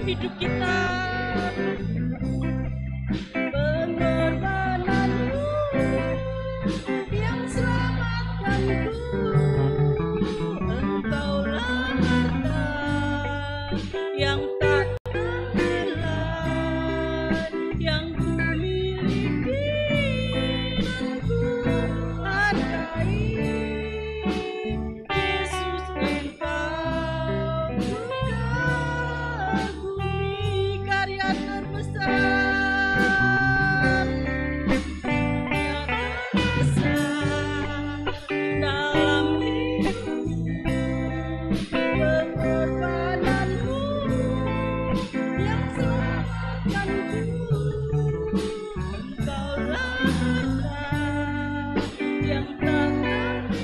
hidup kita. Pengorbananmu yang selamatkanku, Engkaulah harta yang tak ternilai yang ku miliki dan ku hargai. Yesus, Engkau mengagumi karya terbesar yang terbesar dalam hidupku. Pengorbananmu yang selamatkanku, Engkaulah harta yang tak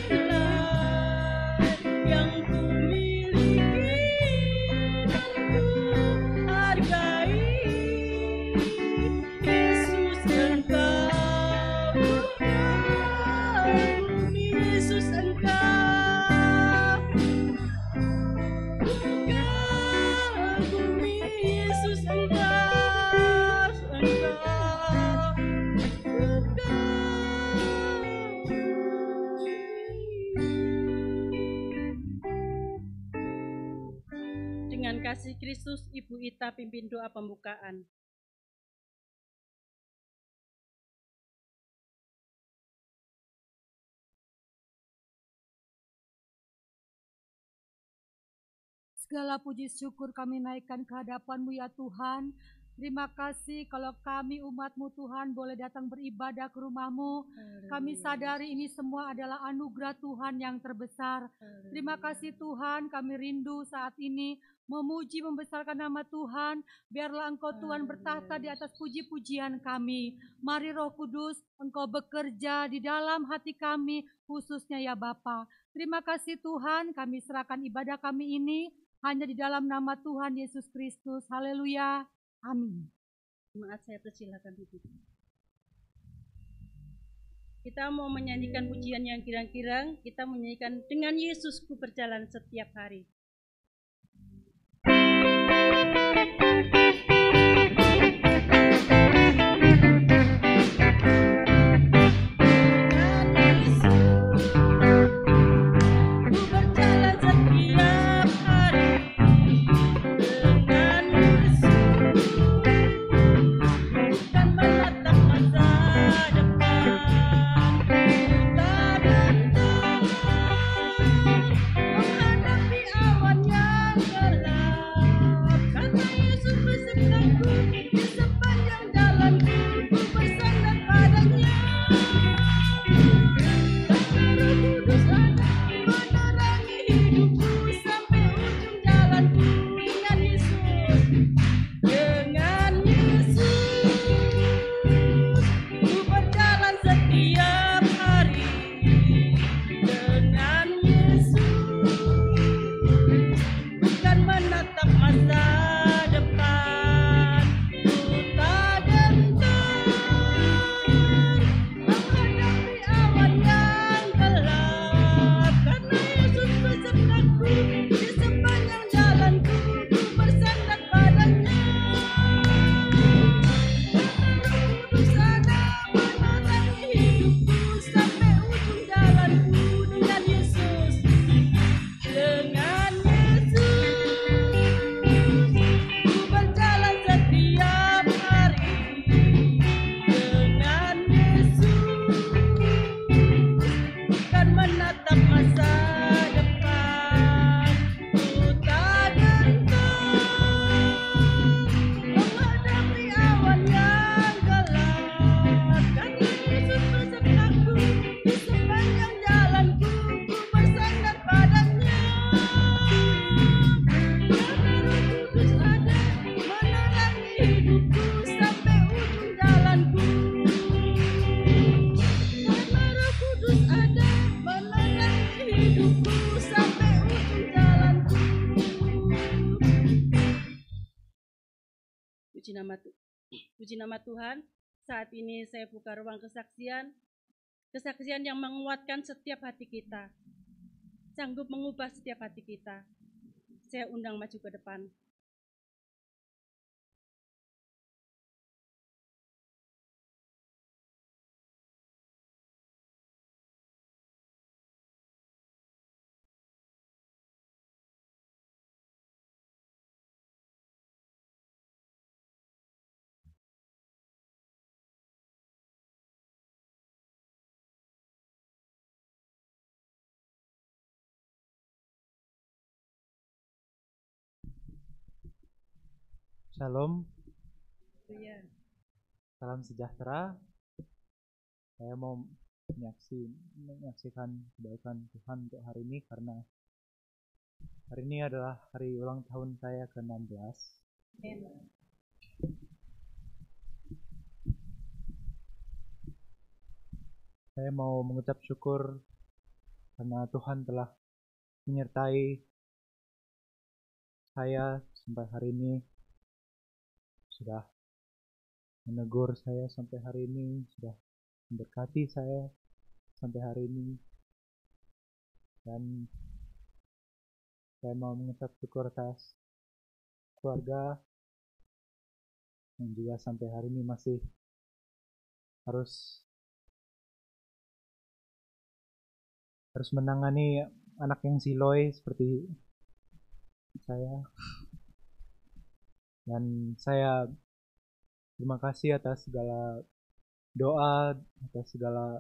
ternilai yang ku miliki dan ku hargai. Yesus, Engkau mengagumi. Yesus, Engkau mengagumi. Yesus, Engkau dengan kasih Kristus, Ibu Ita pimpin doa pembukaan. Segala puji syukur kami naikkan ke hadapan-Mu ya Tuhan. Terima kasih kalau kami umat-Mu Tuhan boleh datang beribadah ke rumah-Mu. Kami sadari ini semua adalah anugerah Tuhan yang terbesar. Terima kasih Tuhan, kami rindu saat ini memuji membesarkan nama Tuhan. Biarlah Engkau Tuhan bertahta di atas puji-pujian kami. Mari Roh Kudus, Engkau bekerja di dalam hati kami, khususnya ya Bapa. Terima kasih Tuhan, kami serahkan ibadah kami ini hanya di dalam nama Tuhan Yesus Kristus. Haleluya. Amin. Maaf, saya persilakan duduk. Kita mau menyanyikan pujian yang girang-girang. Kita menyanyikan dengan Yesusku berjalan setiap hari. Menghadapi hidupku sampai ujung jalanku. Puji nama Tuhan. Saat ini saya buka ruang kesaksian yang menguatkan setiap hati kita, sanggup mengubah setiap hati kita. Saya undang maju ke depan. Shalom, Iya. salam sejahtera. Saya mau menyaksikan kebaikan Tuhan untuk hari ini karena hari ini adalah hari ulang tahun saya ke-16. Saya mau mengucap syukur karena Tuhan telah menyertai saya sampai hari ini, sudah menegur saya sampai hari ini, sudah memberkati saya sampai hari ini, dan saya mau mengucap syukur atas keluarga yang juga sampai hari ini masih harus menangani anak yang siloi seperti saya. Dan saya terima kasih atas segala doa, atas segala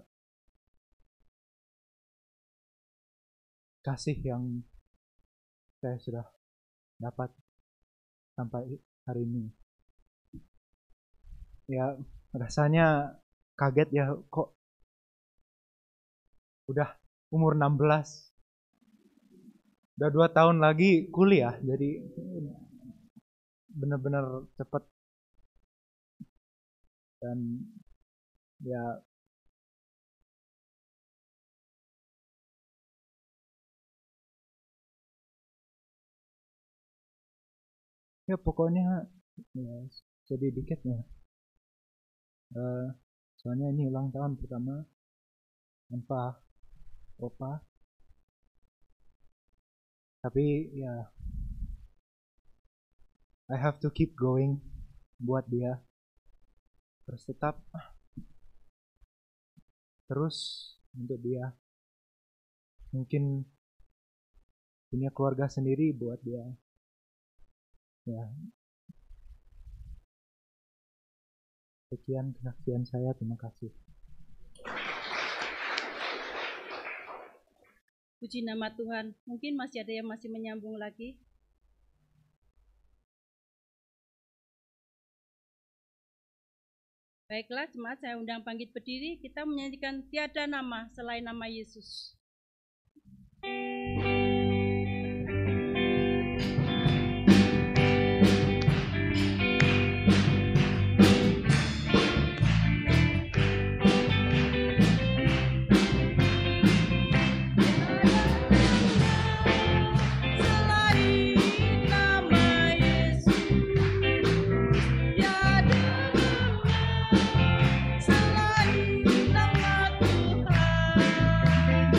kasih yang saya sudah dapat sampai hari ini. Ya, rasanya kaget ya, kok udah umur 16, udah 2 tahun lagi kuliah, jadi benar-benar cepat. Dan ya pokoknya ya, sedih dikit ya, soalnya ini ulang tahun pertama Opa, tapi ya I have to keep going buat dia terus tetap terus untuk dia, mungkin punya keluarga sendiri buat dia ya. Sekian kesaksian saya, terima kasih. Puji nama Tuhan. Mungkin masih ada yang masih menyambung lagi. Baiklah, jemaat, saya undang bangkit berdiri. Kita menyanyikan tiada nama selain nama Yesus. Selain nama Tuhan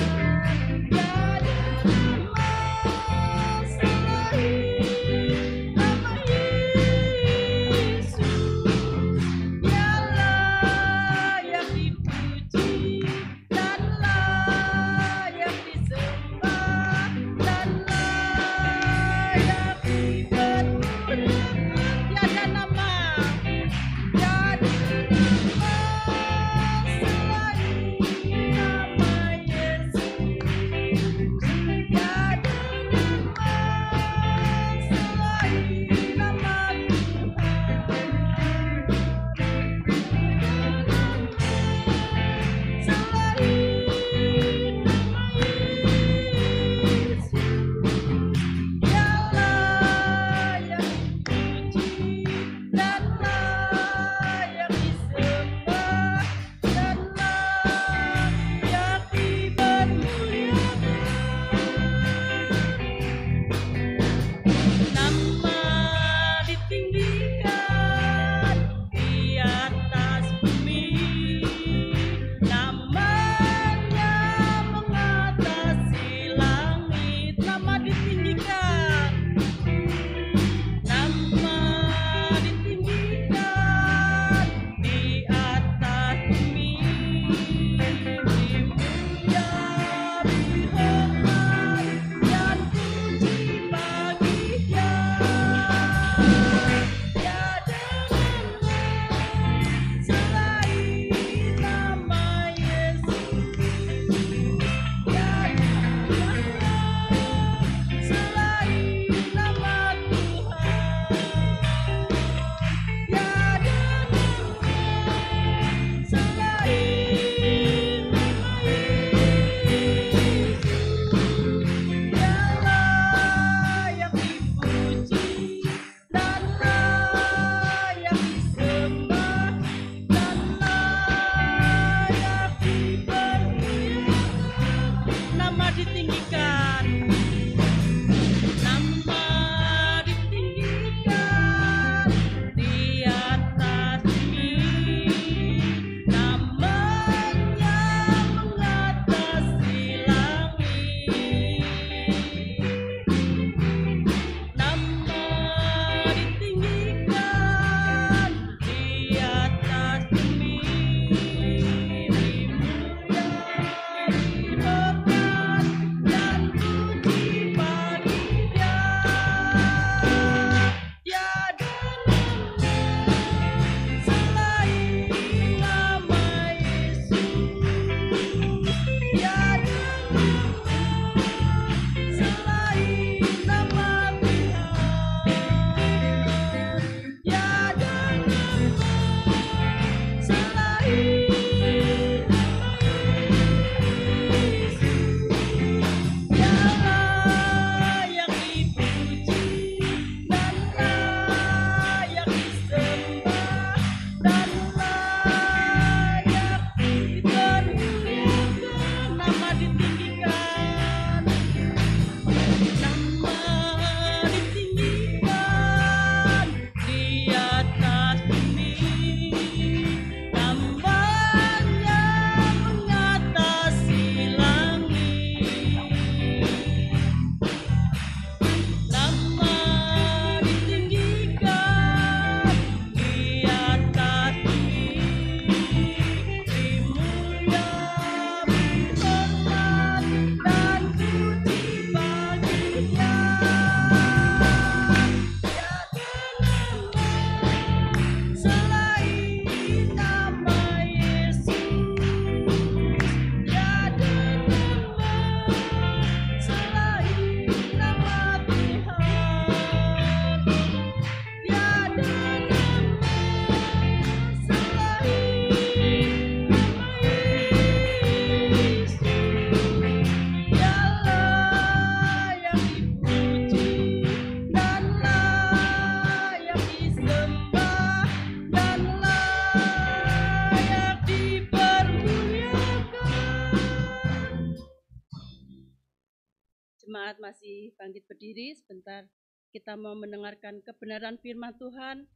Jemaat masih bangkit berdiri sebentar. Kita mau mendengarkan kebenaran firman Tuhan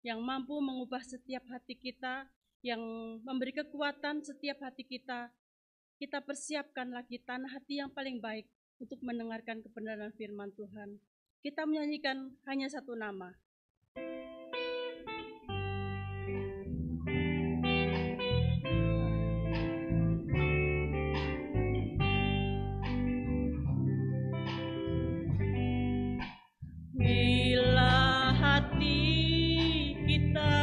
yang mampu mengubah setiap hati kita, yang memberi kekuatan setiap hati kita. Kita persiapkan lagi tanah hati yang paling baik untuk mendengarkan kebenaran firman Tuhan. Kita menyanyikan hanya satu nama. Bila hati kita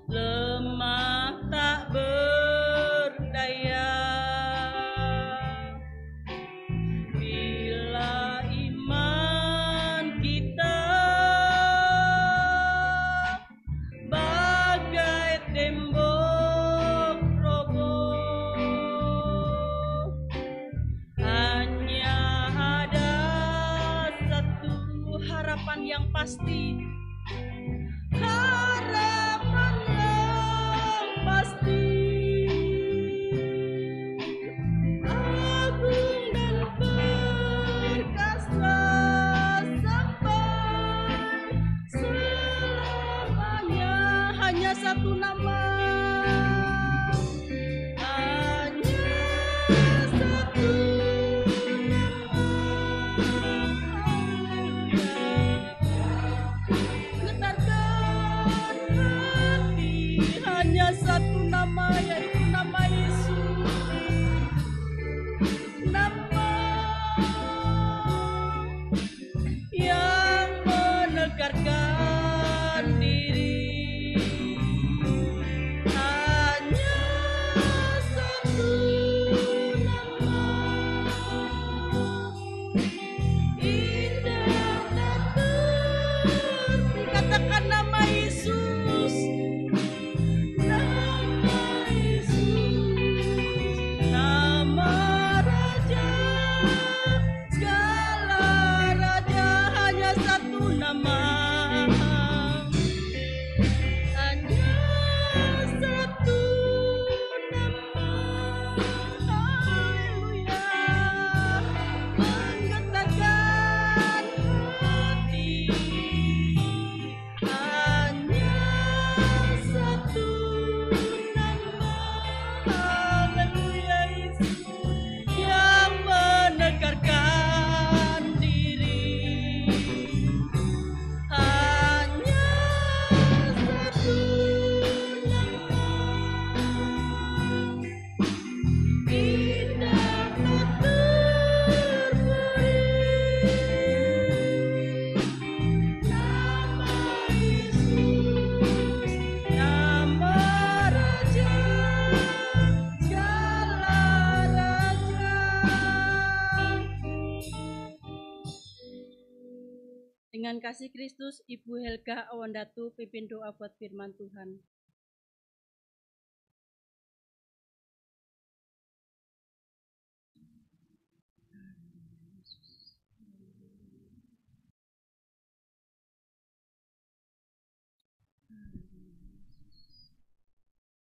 lemah tak berdaya, bila iman kita bagai tembok roboh, hanya ada satu harapan yang pasti, harapan yang pasti, agung dan perkasa sampai selamanya. Hanya satu nama, hanya satu nama. Getarkan hati, hanya satu nama, yaitu nama Yesus. Nama yang menegarkan diri, hanya satu nama, indah dan terti. Katakan nama Yesus, nama Yesus, nama Raja, segala raja. Hanya satu nama, hanya satu nama. Haleluya, menggetarkan hati, hanya satu nama. Haleluya, Yesus yang menegarkan diri, hanya satu nama, indah tak terperi, nama Yesus, nama Raja, segala raja. Dengan kasih Kristus, Ibu Helga Awandatu pimpin doa buat firman Tuhan.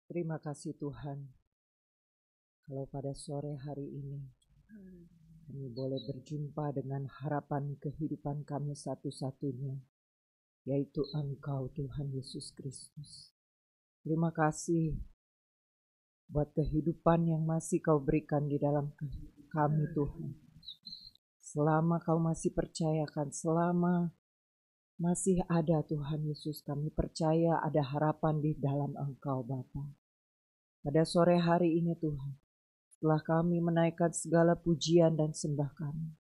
Terima kasih Tuhan, kalau pada sore hari ini kami boleh berjumpa dengan harapan kehidupan kami satu-satunya, yaitu Engkau Tuhan Yesus Kristus. Terima kasih buat kehidupan yang masih Kau berikan di dalam kami Tuhan. Selama Kau masih percayakan, selama masih ada Tuhan Yesus, kami percaya ada harapan di dalam Engkau Bapa. Pada sore hari ini Tuhan, setelah kami menaikkan segala pujian dan sembah kami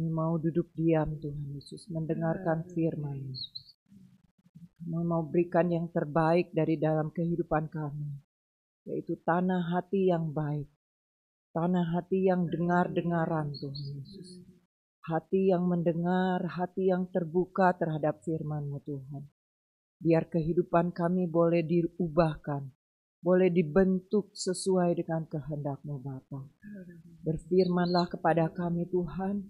mau duduk diam Tuhan Yesus, mendengarkan firman Yesus. Kami mau berikan yang terbaik dari dalam kehidupan kami, yaitu tanah hati yang baik, tanah hati yang dengar-dengaran Tuhan Yesus. Hati yang mendengar, hati yang terbuka terhadap firman-Mu Tuhan. Biar kehidupan kami boleh diubahkan, boleh dibentuk sesuai dengan kehendak-Mu Bapa. Berfirmanlah kepada kami Tuhan,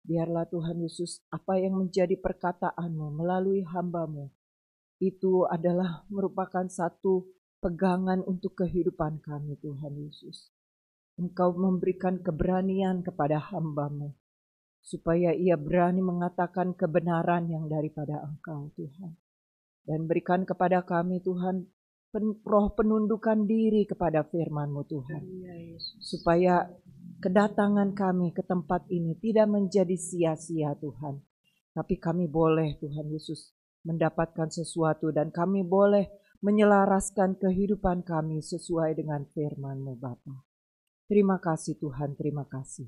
biarlah Tuhan Yesus apa yang menjadi perkataan-Mu melalui hamba-Mu, itu adalah merupakan satu pegangan untuk kehidupan kami Tuhan Yesus. Engkau memberikan keberanian kepada hamba-Mu, supaya ia berani mengatakan kebenaran yang daripada Engkau, Tuhan. Dan berikan kepada kami, Tuhan, roh penundukan diri kepada firman-Mu, Tuhan. Supaya kedatangan kami ke tempat ini tidak menjadi sia-sia, Tuhan. Tapi kami boleh, Tuhan Yesus, mendapatkan sesuatu, dan kami boleh menyelaraskan kehidupan kami sesuai dengan firman-Mu, Bapa. Terima kasih Tuhan, terima kasih.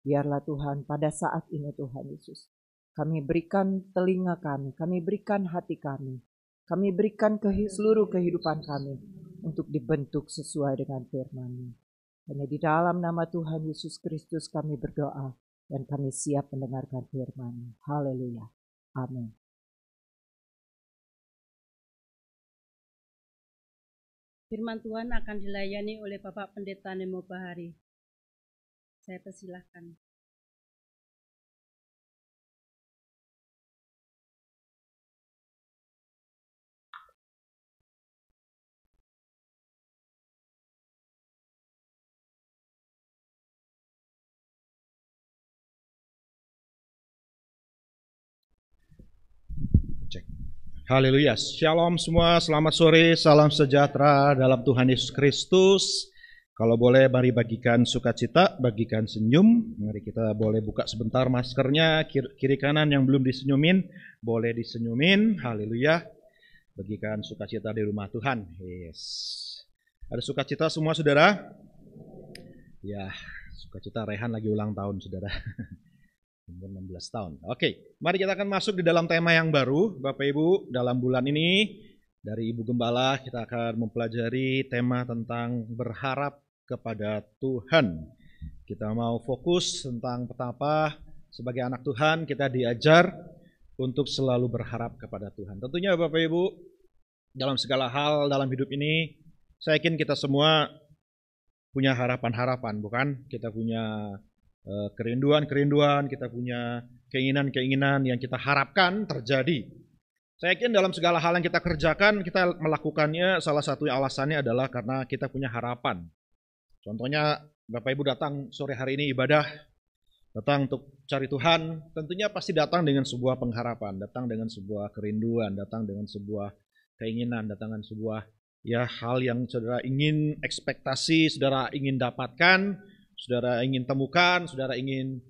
Biarlah Tuhan pada saat ini, Tuhan Yesus, kami berikan telinga kami berikan hati kami berikan seluruh kehidupan kami untuk dibentuk sesuai dengan firman-Mu. Hanya di dalam nama Tuhan Yesus Kristus kami berdoa, dan kami siap mendengarkan firman-Mu. Haleluya. Amin. Firman Tuhan akan dilayani oleh Bapak Pendeta Nemo Bahari. Saya persilahkan. Haleluya, shalom semua, selamat sore, salam sejahtera dalam Tuhan Yesus Kristus. Kalau boleh mari bagikan sukacita, bagikan senyum. Mari kita boleh buka sebentar maskernya, kiri kanan yang belum disenyumin, boleh disenyumin, haleluya. Bagikan sukacita di rumah Tuhan, yes. Ada sukacita semua saudara? Ya, sukacita Rehan lagi ulang tahun saudara. 16 tahun. Oke, mari kita akan masuk di dalam tema yang baru, Bapak Ibu. Dalam bulan ini, dari Ibu Gembala, kita akan mempelajari tema tentang berharap kepada Tuhan. Kita mau fokus tentang betapa sebagai anak Tuhan kita diajar untuk selalu berharap kepada Tuhan. Tentunya Bapak Ibu, dalam segala hal dalam hidup ini, saya yakin kita semua punya harapan-harapan, bukan? Kita punya kerinduan-kerinduan, kita punya keinginan-keinginan yang kita harapkan terjadi. Saya yakin dalam segala hal yang kita kerjakan, kita melakukannya salah satu alasannya adalah karena kita punya harapan. Contohnya Bapak Ibu datang sore hari ini ibadah, datang untuk cari Tuhan, tentunya pasti datang dengan sebuah pengharapan, datang dengan sebuah kerinduan, datang dengan sebuah keinginan, datang dengan sebuah hal yang saudara ingin ekspektasi, saudara ingin dapatkan, saudara ingin temukan, saudara ingin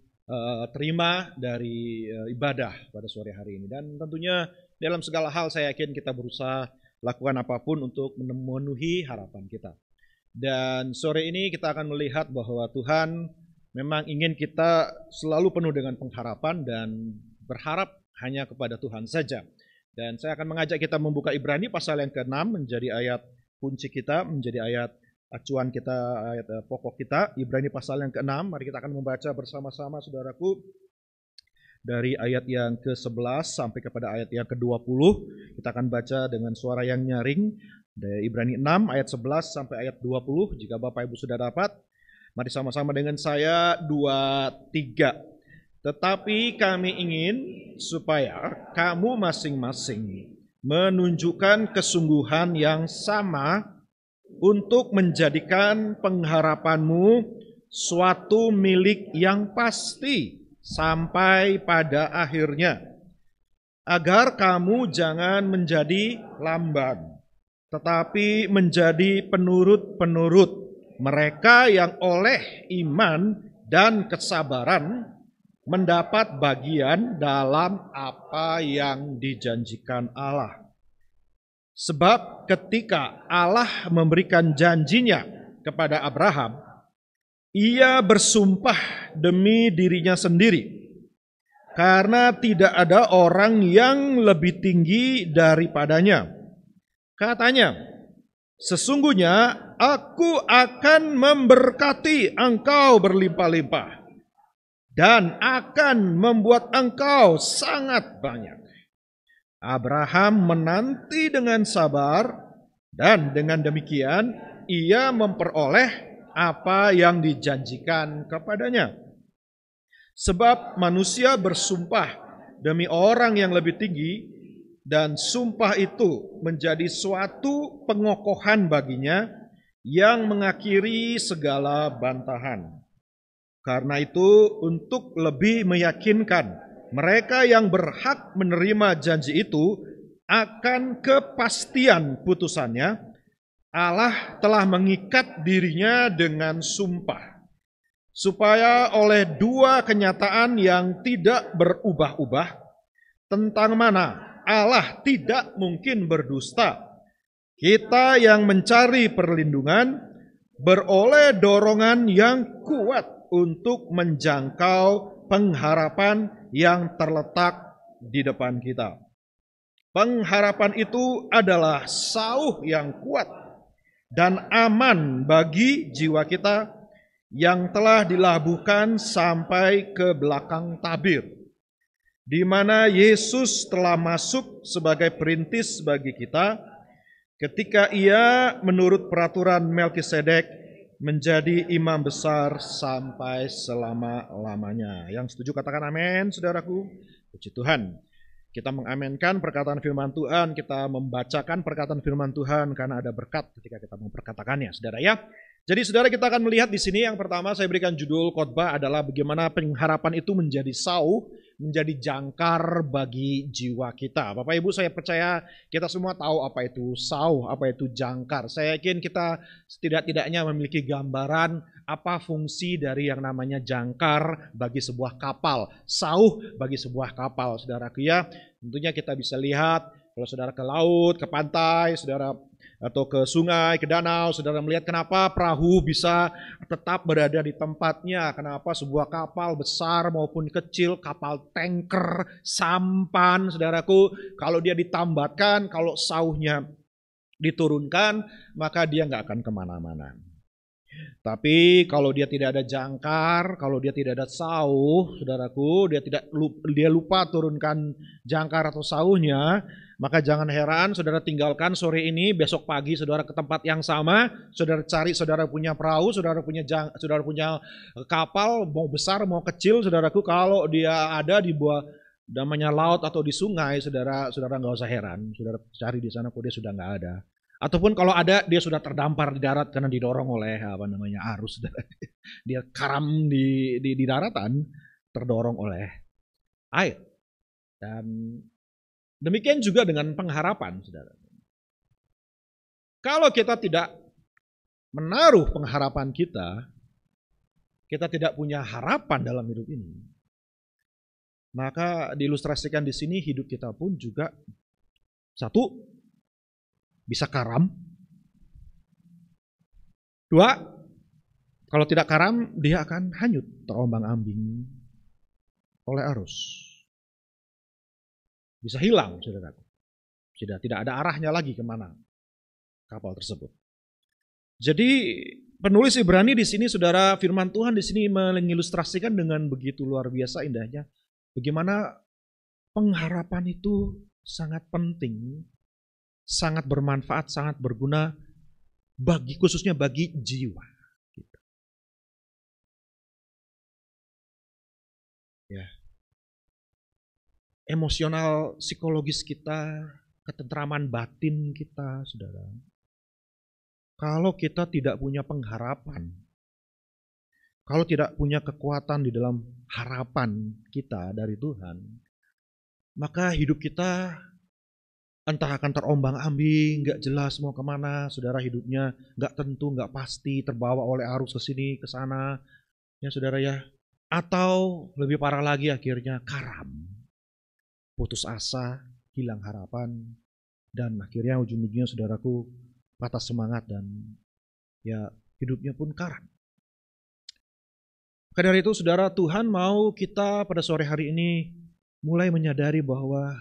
terima dari ibadah pada sore hari ini. Dan tentunya dalam segala hal saya yakin kita berusaha lakukan apapun untuk memenuhi harapan kita. Dan sore ini kita akan melihat bahwa Tuhan memang ingin kita selalu penuh dengan pengharapan dan berharap hanya kepada Tuhan saja. Dan saya akan mengajak kita membuka Ibrani pasal yang ke-6 menjadi ayat kunci kita, menjadi ayat acuan kita, ayat pokok kita, Ibrani pasal yang ke-6. Mari kita akan membaca bersama-sama saudaraku dari ayat yang ke-11 sampai kepada ayat yang ke-20. Kita akan baca dengan suara yang nyaring dari Ibrani 6 ayat 11 sampai ayat 20. Jika Bapak Ibu sudah dapat, mari sama-sama dengan saya 2, 3. Tetapi kami ingin supaya kamu masing-masing menunjukkan kesungguhan yang sama untuk menjadikan pengharapanmu suatu milik yang pasti sampai pada akhirnya, agar kamu jangan menjadi lamban, tetapi menjadi penurut-penurut mereka yang oleh iman dan kesabaran mendapat bagian dalam apa yang dijanjikan Allah. Sebab ketika Allah memberikan janjinya kepada Abraham, ia bersumpah demi dirinya sendiri, karena tidak ada orang yang lebih tinggi daripadanya. Katanya, sesungguhnya aku akan memberkati engkau berlimpah-limpah dan akan membuat engkau sangat banyak. Abraham menanti dengan sabar, dan dengan demikian ia memperoleh apa yang dijanjikan kepadanya. Sebab manusia bersumpah demi orang yang lebih tinggi, dan sumpah itu menjadi suatu pengokohan baginya yang mengakhiri segala bantahan. Karena itu, untuk lebih meyakinkan mereka yang berhak menerima janji itu akan kepastian putusannya, Allah telah mengikat dirinya dengan sumpah, supaya oleh dua kenyataan yang tidak berubah-ubah, tentang mana Allah tidak mungkin berdusta, kita yang mencari perlindungan beroleh dorongan yang kuat untuk menjangkau pengharapan yang terletak di depan kita. Pengharapan itu adalah sauh yang kuat dan aman bagi jiwa kita yang telah dilabuhkan sampai ke belakang tabir, di mana Yesus telah masuk sebagai perintis bagi kita ketika Ia menurut peraturan Melkisedek menjadi imam besar sampai selama-lamanya. Yang setuju katakan amin, saudaraku. Puji Tuhan. Kita mengamenkan perkataan firman Tuhan, kita membacakan perkataan firman Tuhan karena ada berkat ketika kita memperkatakannya, saudara ya. Jadi saudara, kita akan melihat di sini yang pertama saya berikan judul khotbah adalah bagaimana pengharapan itu menjadi sauh, menjadi jangkar bagi jiwa kita. Bapak Ibu, saya percaya kita semua tahu apa itu sauh, apa itu jangkar. Saya yakin kita setidak-tidaknya memiliki gambaran apa fungsi dari yang namanya jangkar bagi sebuah kapal, sauh bagi sebuah kapal, saudaraku ya. Tentunya kita bisa lihat kalau saudara ke laut, ke pantai, saudara atau ke sungai, ke danau, saudara melihat kenapa perahu bisa tetap berada di tempatnya, kenapa sebuah kapal besar maupun kecil, kapal tanker, sampan, saudaraku, kalau dia ditambatkan, kalau sauhnya diturunkan, maka dia nggak akan kemana-mana. Tapi kalau dia tidak ada jangkar, kalau dia tidak ada sauh, saudaraku, dia lupa turunkan jangkar atau sauhnya, maka jangan heran saudara tinggalkan sore ini, besok pagi saudara ke tempat yang sama, saudara cari saudara punya perahu, saudara punya kapal, mau besar mau kecil, saudaraku, kalau dia ada di bawah namanya laut atau di sungai, saudara nggak usah heran, saudara cari di sana kok dia sudah nggak ada. Ataupun kalau ada dia sudah terdampar di darat karena didorong oleh arus, dia karam di daratan, terdorong oleh air. Dan demikian juga dengan pengharapan, saudara. Kalau kita tidak menaruh pengharapan kita tidak punya harapan dalam hidup ini, maka diilustrasikan di sini hidup kita pun juga satu, bisa karam. Dua, kalau tidak karam dia akan hanyut, terombang-ambing oleh arus. Bisa hilang, saudaraku. Sudah tidak ada arahnya lagi kemana kapal tersebut. Jadi penulis Ibrani di sini, saudara, firman Tuhan di sini mengilustrasikan dengan begitu luar biasa indahnya bagaimana pengharapan itu sangat penting, sangat bermanfaat, sangat berguna khususnya bagi jiwa. Ya. Emosional, psikologis kita, ketentraman batin kita, saudara. Kalau kita tidak punya pengharapan, kalau tidak punya kekuatan di dalam harapan kita dari Tuhan, maka hidup kita entah akan terombang-ambing, gak jelas mau kemana, saudara, hidupnya gak tentu, gak pasti, terbawa oleh arus ke sini, ke sana, ya saudara ya. Atau lebih parah lagi akhirnya karam, putus asa, hilang harapan, dan akhirnya ujung-ujungnya saudaraku patah semangat dan ya hidupnya pun karam. Karena dari itu saudara, Tuhan mau kita pada sore hari ini mulai menyadari bahwa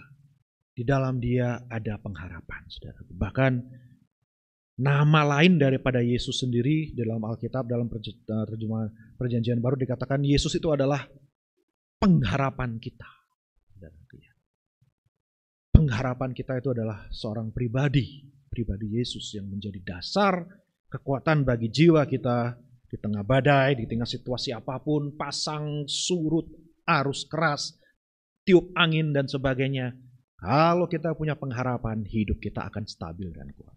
di dalam Dia ada pengharapan, saudara. Bahkan nama lain daripada Yesus sendiri dalam Alkitab, dalam terjemahan Perjanjian Baru dikatakan Yesus itu adalah pengharapan kita. Pengharapan kita itu adalah seorang pribadi Yesus yang menjadi dasar kekuatan bagi jiwa kita di tengah badai, di tengah situasi apapun, pasang surut, arus keras, tiup angin dan sebagainya. Kalau kita punya pengharapan, hidup kita akan stabil dan kuat.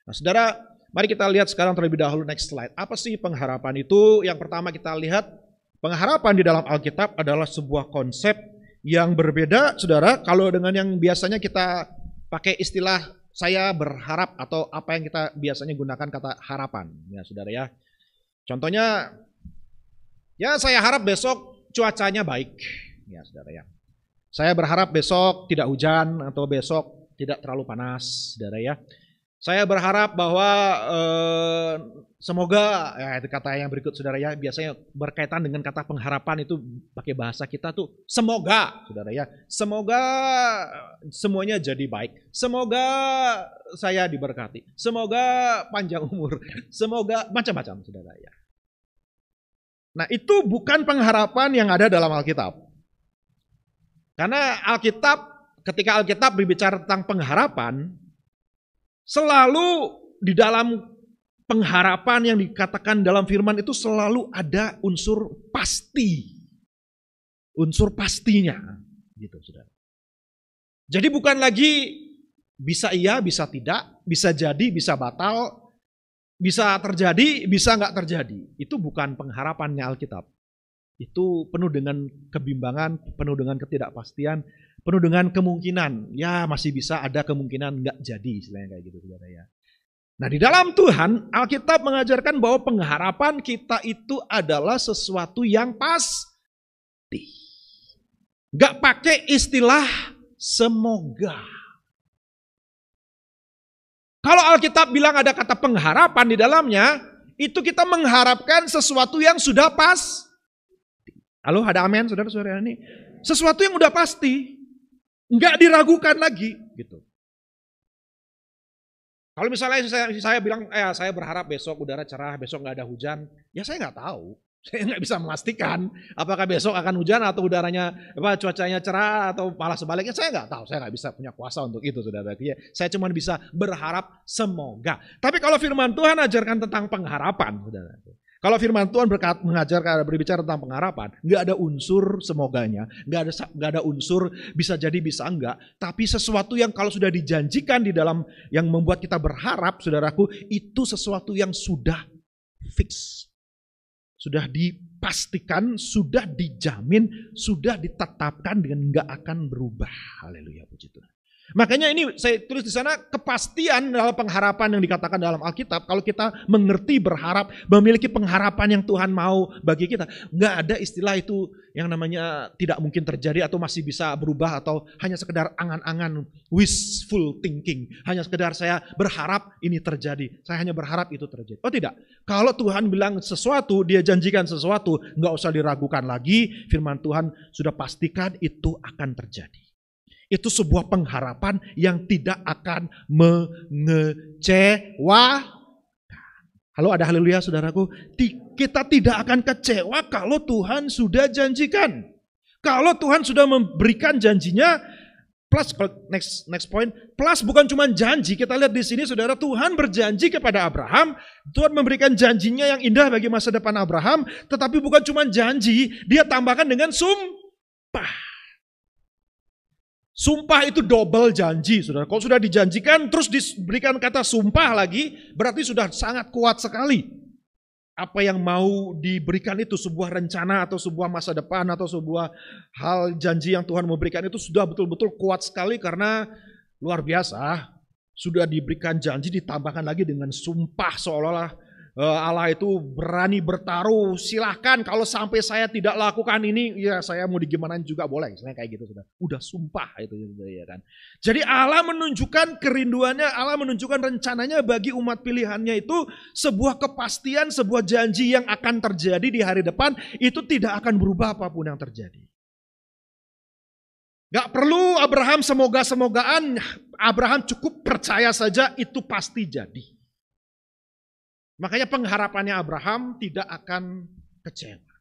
Nah, saudara, Mari kita lihat sekarang terlebih dahulu next slide. Apa sih pengharapan itu? Yang pertama kita lihat, pengharapan di dalam Alkitab adalah sebuah konsep yang berbeda, saudara. Kalau dengan yang biasanya kita pakai istilah saya berharap atau apa yang kita biasanya gunakan kata harapan, ya saudara ya. Contohnya, ya saya harap besok cuacanya baik, ya saudara ya. Saya berharap besok tidak hujan atau besok tidak terlalu panas, saudara ya. Saya berharap bahwa semoga, ya itu kata yang berikut saudara ya, biasanya berkaitan dengan kata pengharapan itu pakai bahasa kita tuh semoga, saudara ya. Semoga semuanya jadi baik. Semoga saya diberkati. Semoga panjang umur. Semoga macam-macam, saudara ya. Nah, itu bukan pengharapan yang ada dalam Alkitab. Karena ketika Alkitab berbicara tentang pengharapan, selalu di dalam pengharapan yang dikatakan dalam firman itu selalu ada unsur pasti. Unsur pastinya, gitu saudara. Jadi bukan lagi bisa iya, bisa tidak, bisa jadi, bisa batal, bisa terjadi, bisa nggak terjadi. Itu bukan pengharapannya Alkitab. Itu penuh dengan kebimbangan, penuh dengan ketidakpastian, penuh dengan kemungkinan. Ya masih bisa ada kemungkinan nggak jadi, istilahnya kayak gitu saudara ya. Nah di dalam Tuhan, Alkitab mengajarkan bahwa pengharapan kita itu adalah sesuatu yang pasti. Nggak pakai istilah semoga. Kalau Alkitab bilang ada kata pengharapan di dalamnya, itu kita mengharapkan sesuatu yang sudah pas. Halo, ada amin saudara-saudara ini? Sesuatu yang udah pasti, nggak diragukan lagi, gitu. Kalau misalnya saya bilang, saya berharap besok udara cerah, besok nggak ada hujan, ya saya nggak tahu, saya nggak bisa memastikan apakah besok akan hujan atau udaranya cuacanya cerah atau malah sebaliknya, saya nggak tahu, saya nggak bisa punya kuasa untuk itu, saudara. Saya cuma bisa berharap semoga. Tapi kalau Firman Tuhan ajarkan tentang pengharapan, saudara. Kalau firman Tuhan berbicara tentang pengharapan, nggak ada unsur semoganya, nggak ada unsur bisa jadi bisa enggak, tapi sesuatu yang kalau sudah dijanjikan di dalam yang membuat kita berharap, saudaraku, itu sesuatu yang sudah fix, sudah dipastikan, sudah dijamin, sudah ditetapkan dengan nggak akan berubah. Haleluya, puji Tuhan. Makanya ini saya tulis di sana kepastian dalam pengharapan yang dikatakan dalam Alkitab. Kalau kita mengerti berharap, memiliki pengharapan yang Tuhan mau bagi kita, nggak ada istilah itu yang namanya tidak mungkin terjadi atau masih bisa berubah atau hanya sekedar angan-angan, wishful thinking. Hanya sekedar saya berharap ini terjadi, saya hanya berharap itu terjadi. Oh tidak, kalau Tuhan bilang sesuatu, Dia janjikan sesuatu, nggak usah diragukan lagi. Firman Tuhan sudah pastikan itu akan terjadi. Itu sebuah pengharapan yang tidak akan mengecewakan. Halo, ada haleluya saudaraku. Kita tidak akan kecewa kalau Tuhan sudah janjikan. Kalau Tuhan sudah memberikan janjinya, plus next point, plus bukan cuma janji. Kita lihat di sini saudara, Tuhan berjanji kepada Abraham. Tuhan memberikan janjinya yang indah bagi masa depan Abraham. Tetapi bukan cuma janji, Dia tambahkan dengan sumpah. Sumpah itu double janji, saudara. Kalau sudah dijanjikan terus diberikan kata sumpah lagi, berarti sudah sangat kuat sekali. Apa yang mau diberikan itu, sebuah rencana atau sebuah masa depan atau sebuah hal janji yang Tuhan memberikan itu sudah betul-betul kuat sekali karena luar biasa. Sudah diberikan janji ditambahkan lagi dengan sumpah, seolah-olah Allah itu berani bertaruh, silahkan kalau sampai saya tidak lakukan ini, ya saya mau digimanain juga boleh, misalnya kayak gitu sudah. Udah sumpah itu ya kan. Jadi Allah menunjukkan kerinduannya, Allah menunjukkan rencananya bagi umat pilihannya itu sebuah kepastian, sebuah janji yang akan terjadi di hari depan, itu tidak akan berubah apapun yang terjadi. Gak perlu Abraham semoga-semogaan, Abraham cukup percaya saja itu pasti jadi. Makanya pengharapannya Abraham tidak akan kecewa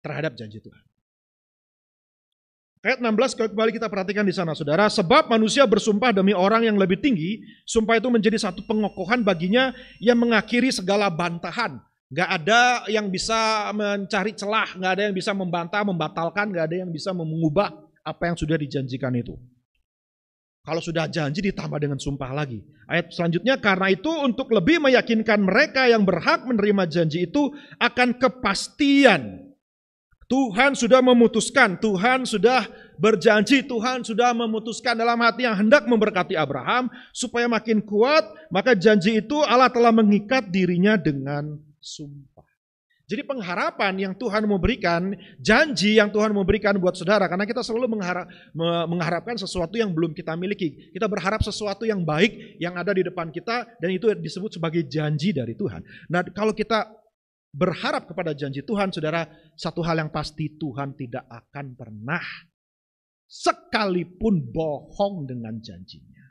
terhadap janji Tuhan. Ayat 16 kembali kita perhatikan di sana saudara. Sebab manusia bersumpah demi orang yang lebih tinggi, sumpah itu menjadi satu pengokohan baginya yang mengakhiri segala bantahan. Gak ada yang bisa mencari celah, gak ada yang bisa membantah, membatalkan, gak ada yang bisa mengubah apa yang sudah dijanjikan itu. Kalau sudah janji ditambah dengan sumpah lagi. Ayat selanjutnya, karena itu untuk lebih meyakinkan mereka yang berhak menerima janji itu akan kepastian. Tuhan sudah memutuskan, Tuhan sudah berjanji, Tuhan sudah memutuskan dalam hati yang hendak memberkati Abraham supaya makin kuat, maka janji itu Allah telah mengikat dirinya dengan sumpah. Jadi pengharapan yang Tuhan mau berikan, janji yang Tuhan mau berikan buat saudara, karena kita selalu mengharapkan sesuatu yang belum kita miliki. Kita berharap sesuatu yang baik yang ada di depan kita, dan itu disebut sebagai janji dari Tuhan. Nah, kalau kita berharap kepada janji Tuhan, saudara, satu hal yang pasti, Tuhan tidak akan pernah sekalipun bohong dengan janjinya.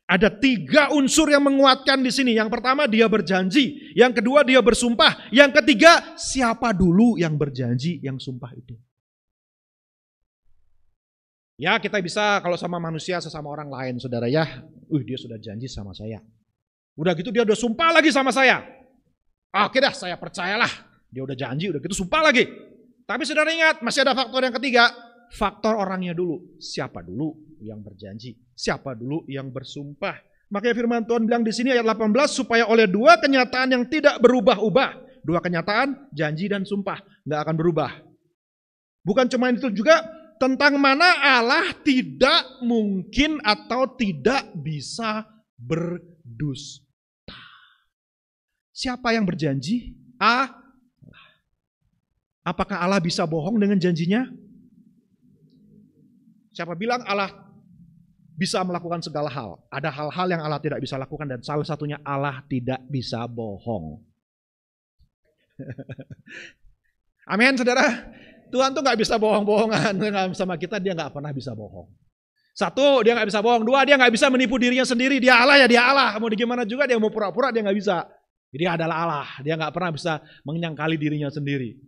Ada 3 unsur yang menguatkan di sini. Yang pertama, dia berjanji. Yang kedua, dia bersumpah. Yang ketiga, siapa dulu yang berjanji, yang sumpah itu? Ya, kita bisa kalau sama manusia, sesama orang lain, saudara ya. Dia sudah janji sama saya. Udah gitu dia udah sumpah lagi sama saya. Oke dah, saya percayalah. Dia udah janji, udah gitu sumpah lagi. Tapi saudara ingat, masih ada faktor yang ketiga. Faktor orangnya dulu. Siapa dulu yang berjanji? Siapa dulu yang bersumpah? Makanya firman Tuhan bilang di sini ayat 18, supaya oleh 2 kenyataan yang tidak berubah-ubah. 2 kenyataan, janji dan sumpah. Nggak akan berubah. Bukan cuma itu juga, tentang mana Allah tidak mungkin atau tidak bisa berdusta. Siapa yang berjanji? Allah. Apakah Allah bisa bohong dengan janjinya? Siapa bilang Allah bisa melakukan segala hal? Ada hal-hal yang Allah tidak bisa lakukan, dan salah satunya Allah tidak bisa bohong. Amin, saudara. Tuhan tuh gak bisa bohong-bohongan sama kita, dia gak pernah bisa bohong. 1, dia gak bisa bohong. 2, dia gak bisa menipu dirinya sendiri. Dia Allah ya dia Allah. Mau gimana juga dia mau pura-pura, dia gak bisa. Dia adalah Allah. Dia gak pernah bisa menyangkali dirinya sendiri.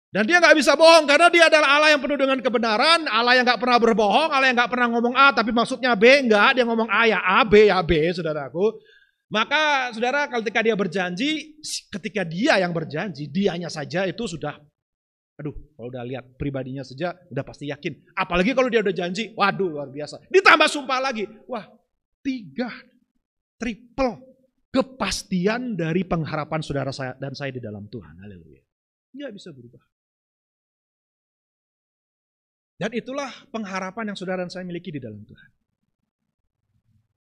Dan dia gak bisa bohong karena dia adalah Allah yang penuh dengan kebenaran, Allah yang gak pernah berbohong, Allah yang gak pernah ngomong A tapi maksudnya B, enggak, dia ngomong A ya B, saudaraku. Maka saudara, ketika dia berjanji, ketika dia yang berjanji, dianya saja itu sudah, kalau udah lihat pribadinya saja udah pasti yakin. Apalagi kalau dia udah janji, waduh luar biasa. Ditambah sumpah lagi, wah 3, triple kepastian dari pengharapan saudara saya dan saya di dalam Tuhan. Haleluya. Nggak bisa berubah. Dan itulah pengharapan yang saudara dan saya miliki di dalam Tuhan.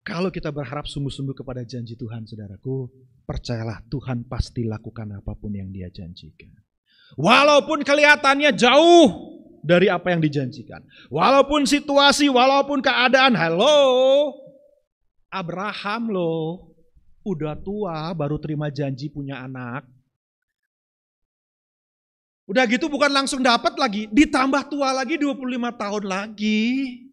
Kalau kita berharap sungguh-sungguh kepada janji Tuhan, saudaraku, percayalah Tuhan pasti lakukan apapun yang Dia janjikan. Walaupun kelihatannya jauh dari apa yang dijanjikan. Walaupun situasi, walaupun keadaan, Abraham loh, udah tua baru terima janji punya anak. Udah gitu bukan langsung dapat lagi, ditambah tua lagi 25 tahun lagi.